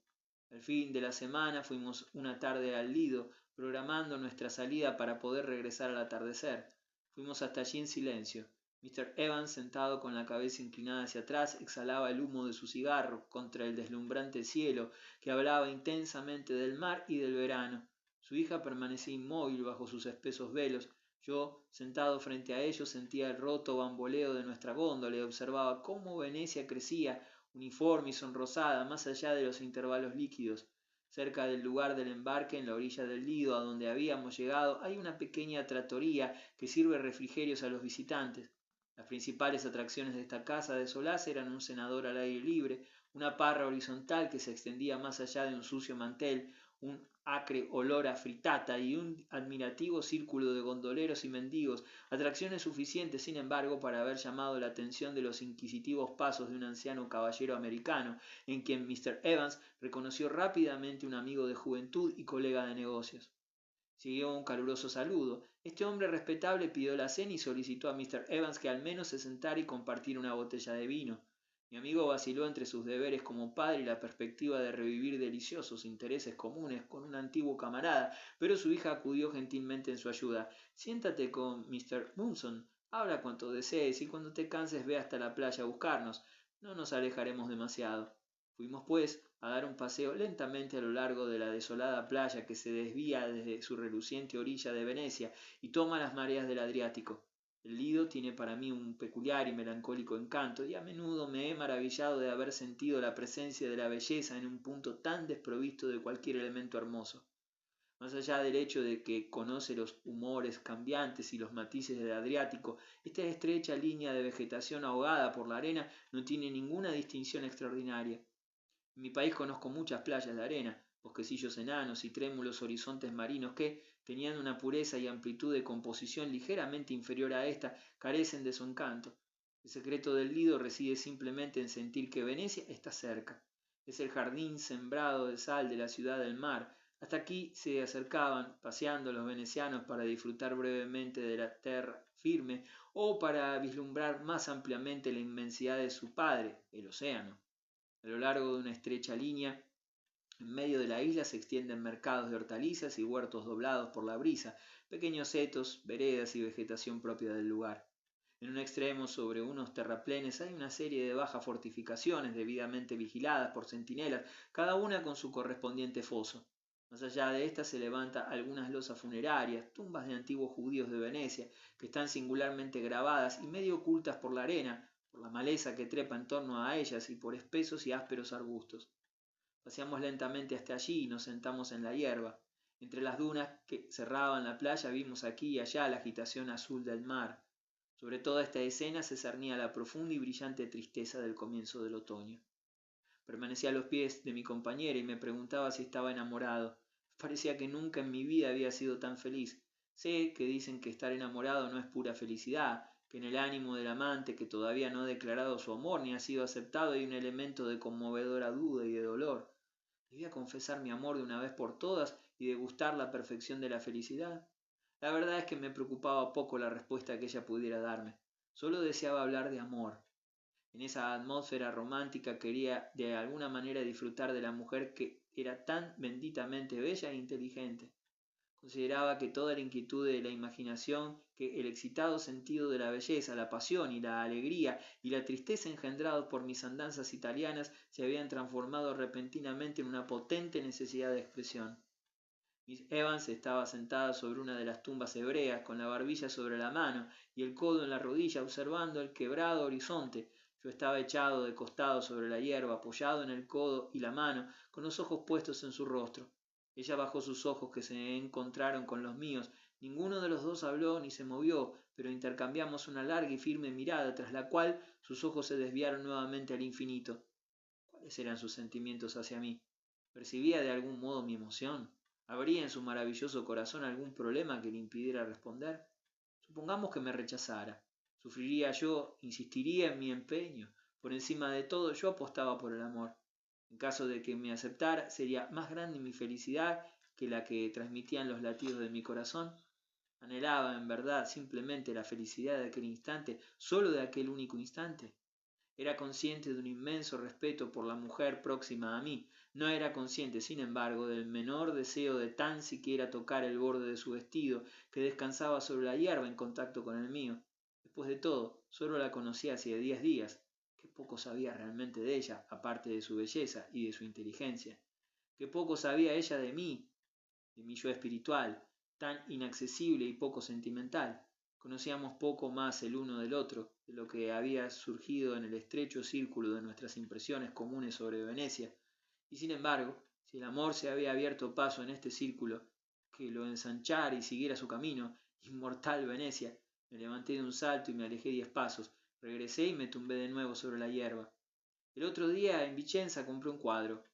Al fin de la semana fuimos una tarde al Lido, programando nuestra salida para poder regresar al atardecer. Fuimos hasta allí en silencio. Mr. Evans, sentado con la cabeza inclinada hacia atrás, exhalaba el humo de su cigarro contra el deslumbrante cielo que hablaba intensamente del mar y del verano. Su hija permanecía inmóvil bajo sus espesos velos. Yo, sentado frente a ellos, sentía el roto bamboleo de nuestra góndola y observaba cómo Venecia crecía, uniforme y sonrosada, más allá de los intervalos líquidos. Cerca del lugar del embarque, en la orilla del Lido, a donde habíamos llegado, hay una pequeña trattoria que sirve refrigerios a los visitantes. Las principales atracciones de esta casa de Solás eran un cenador al aire libre, una parra horizontal que se extendía más allá de un sucio mantel, un acre olor a fritata y un admirativo círculo de gondoleros y mendigos, atracciones suficientes, sin embargo, para haber llamado la atención de los inquisitivos pasos de un anciano caballero americano, en quien Mr. Evans reconoció rápidamente un amigo de juventud y colega de negocios. Siguió un caluroso saludo. Este hombre respetable pidió la cena y solicitó a Mr. Evans que al menos se sentara y compartiera una botella de vino. Mi amigo vaciló entre sus deberes como padre y la perspectiva de revivir deliciosos intereses comunes con un antiguo camarada, pero su hija acudió gentilmente en su ayuda. Siéntate con Mr. Munson, habla cuanto desees y cuando te canses ve hasta la playa a buscarnos. No nos alejaremos demasiado. Fuimos, pues, a dar un paseo lentamente a lo largo de la desolada playa que se desvía desde su reluciente orilla de Venecia y toma las mareas del Adriático. El Lido tiene para mí un peculiar y melancólico encanto, y a menudo me he maravillado de haber sentido la presencia de la belleza en un punto tan desprovisto de cualquier elemento hermoso. Más allá del hecho de que conoce los humores cambiantes y los matices del Adriático, esta estrecha línea de vegetación ahogada por la arena no tiene ninguna distinción extraordinaria. En mi país conozco muchas playas de arena, bosquecillos enanos y trémulos horizontes marinos que, teniendo una pureza y amplitud de composición ligeramente inferior a esta, carecen de su encanto. El secreto del Lido reside simplemente en sentir que Venecia está cerca. Es el jardín sembrado de sal de la ciudad del mar. Hasta aquí se acercaban, paseando los venecianos para disfrutar brevemente de la tierra firme o para vislumbrar más ampliamente la inmensidad de su padre, el océano. A lo largo de una estrecha línea, en medio de la isla se extienden mercados de hortalizas y huertos doblados por la brisa, pequeños setos, veredas y vegetación propia del lugar. En un extremo, sobre unos terraplenes, hay una serie de bajas fortificaciones debidamente vigiladas por centinelas, cada una con su correspondiente foso. Más allá de estas se levantan algunas losas funerarias, tumbas de antiguos judíos de Venecia, que están singularmente grabadas y medio ocultas por la arena, por la maleza que trepa en torno a ellas y por espesos y ásperos arbustos. Paseamos lentamente hasta allí y nos sentamos en la hierba. Entre las dunas que cerraban la playa vimos aquí y allá la agitación azul del mar. Sobre toda esta escena se cernía la profunda y brillante tristeza del comienzo del otoño. Permanecía a los pies de mi compañera y me preguntaba si estaba enamorado. Parecía que nunca en mi vida había sido tan feliz. Sé que dicen que estar enamorado no es pura felicidad, que en el ánimo del amante que todavía no ha declarado su amor ni ha sido aceptado hay un elemento de conmovedora duda y de dolor. ¿Debía confesar mi amor de una vez por todas y degustar la perfección de la felicidad? La verdad es que me preocupaba poco la respuesta que ella pudiera darme. Solo deseaba hablar de amor. En esa atmósfera romántica quería de alguna manera disfrutar de la mujer que era tan benditamente bella e inteligente. Consideraba que toda la inquietud de la imaginación, que el excitado sentido de la belleza, la pasión y la alegría y la tristeza engendrados por mis andanzas italianas se habían transformado repentinamente en una potente necesidad de expresión. Miss Evans estaba sentada sobre una de las tumbas hebreas, con la barbilla sobre la mano y el codo en la rodilla, observando el quebrado horizonte. Yo estaba echado de costado sobre la hierba, apoyado en el codo y la mano, con los ojos puestos en su rostro. Ella bajó sus ojos, que se encontraron con los míos. Ninguno de los dos habló ni se movió, pero intercambiamos una larga y firme mirada, tras la cual sus ojos se desviaron nuevamente al infinito. ¿Cuáles eran sus sentimientos hacia mí? ¿Percibía de algún modo mi emoción? ¿Habría en su maravilloso corazón algún problema que le impidiera responder? Supongamos que me rechazara. ¿Sufriría yo? ¿Insistiría en mi empeño? Por encima de todo, yo apostaba por el amor. En caso de que me aceptara, sería más grande mi felicidad que la que transmitían los latidos de mi corazón. Anhelaba, en verdad, simplemente la felicidad de aquel instante, solo de aquel único instante. Era consciente de un inmenso respeto por la mujer próxima a mí. No era consciente, sin embargo, del menor deseo de tan siquiera tocar el borde de su vestido, que descansaba sobre la hierba en contacto con el mío. Después de todo, solo la conocía hacía 10 días. Qué poco sabía realmente de ella, aparte de su belleza y de su inteligencia. Qué poco sabía ella de mí yo espiritual. tan inaccesible y poco sentimental. Conocíamos poco más el uno del otro, de lo que había surgido en el estrecho círculo de nuestras impresiones comunes sobre Venecia, y sin embargo, si el amor se había abierto paso en este círculo, que lo ensanchara y siguiera su camino, inmortal Venecia, me levanté de un salto y me alejé 10 pasos, regresé y me tumbé de nuevo sobre la hierba. El otro día en Vicenza compré un cuadro.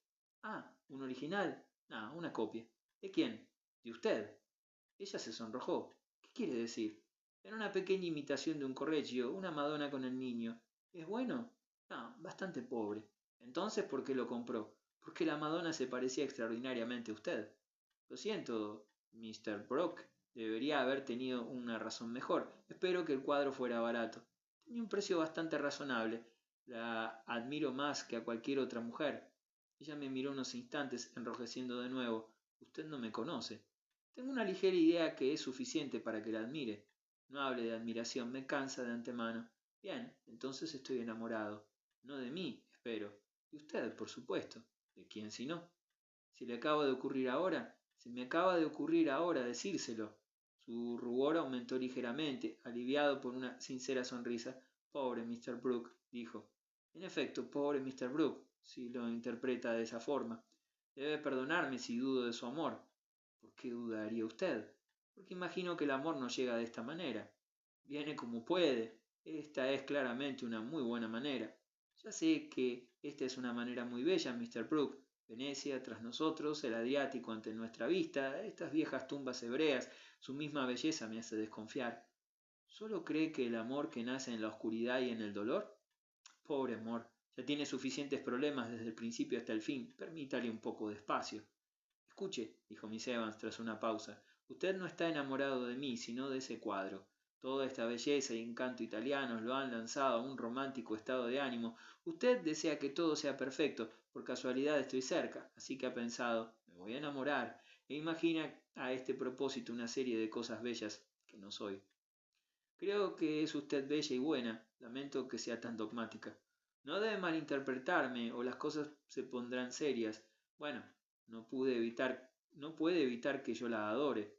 Ah, ¿un original? Ah, una copia. ¿De quién? De usted. Ella se sonrojó. ¿Qué quiere decir? Era una pequeña imitación de un Correggio, una Madonna con el niño. ¿Es bueno? No, bastante pobre. Entonces, ¿por qué lo compró? Porque la Madonna se parecía extraordinariamente a usted. Lo siento, Mr. Brock. Debería haber tenido una razón mejor. Espero que el cuadro fuera barato. Tenía un precio bastante razonable. La admiro más que a cualquier otra mujer. Ella me miró unos instantes, enrojeciendo de nuevo. Usted no me conoce. Tengo una ligera idea que es suficiente para que la admire. No hable de admiración, me cansa de antemano. Bien, entonces estoy enamorado. No de mí, espero. De usted, por supuesto. ¿De quién si no? Se le acaba de ocurrir ahora. Se me acaba de ocurrir ahora decírselo. Su rubor aumentó ligeramente, aliviado por una sincera sonrisa. Pobre Mr. Brooke, dijo. En efecto, pobre Mr. Brooke, si lo interpreta de esa forma. Debe perdonarme si dudo de su amor. ¿Por qué dudaría usted? Porque imagino que el amor no llega de esta manera. Viene como puede. Esta es claramente una muy buena manera. Ya sé que esta es una manera muy bella, Mr. Brooke. Venecia tras nosotros, el Adriático ante nuestra vista, estas viejas tumbas hebreas, su misma belleza me hace desconfiar. ¿Solo cree que el amor que nace en la oscuridad y en el dolor? Pobre amor, ya tiene suficientes problemas desde el principio hasta el fin. Permítale un poco de espacio. Escuche, dijo Miss Evans tras una pausa, usted no está enamorado de mí, sino de ese cuadro. Toda esta belleza y encanto italianos lo han lanzado a un romántico estado de ánimo. Usted desea que todo sea perfecto. Por casualidad estoy cerca, así que ha pensado, me voy a enamorar, e imagina a este propósito una serie de cosas bellas que no soy. Creo que es usted bella y buena. Lamento que sea tan dogmática. No debe malinterpretarme, o las cosas se pondrán serias. Bueno, no puede evitar que yo la adore.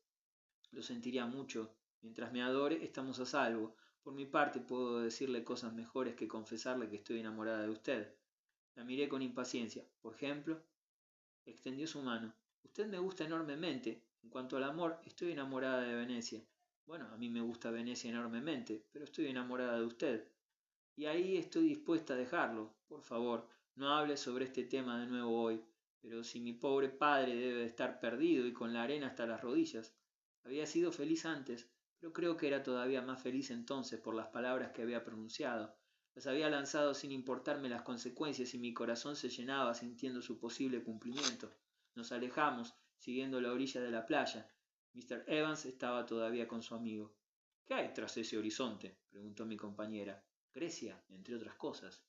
Lo sentiría mucho. Mientras me adore, estamos a salvo. Por mi parte, puedo decirle cosas mejores que confesarle que estoy enamorada de usted. La miré con impaciencia. Por ejemplo, extendió su mano. Usted me gusta enormemente. En cuanto al amor, estoy enamorada de Venecia. Bueno, a mí me gusta Venecia enormemente, pero estoy enamorada de usted. Y ahí estoy dispuesta a dejarlo. Por favor, no hable sobre este tema de nuevo hoy. Pero si mi pobre padre debe de estar perdido y con la arena hasta las rodillas. Había sido feliz antes, pero creo que era todavía más feliz entonces por las palabras que había pronunciado. Las había lanzado sin importarme las consecuencias y mi corazón se llenaba sintiendo su posible cumplimiento. Nos alejamos, siguiendo la orilla de la playa. Mr. Evans estaba todavía con su amigo. ¿Qué hay tras ese horizonte?, preguntó mi compañera. Grecia, entre otras cosas.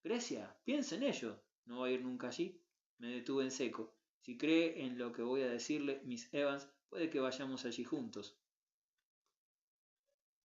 Grecia, piensa en ello. ¿No va a ir nunca allí? Me detuve en seco. Si cree en lo que voy a decirle, Miss Evans, puede que vayamos allí juntos.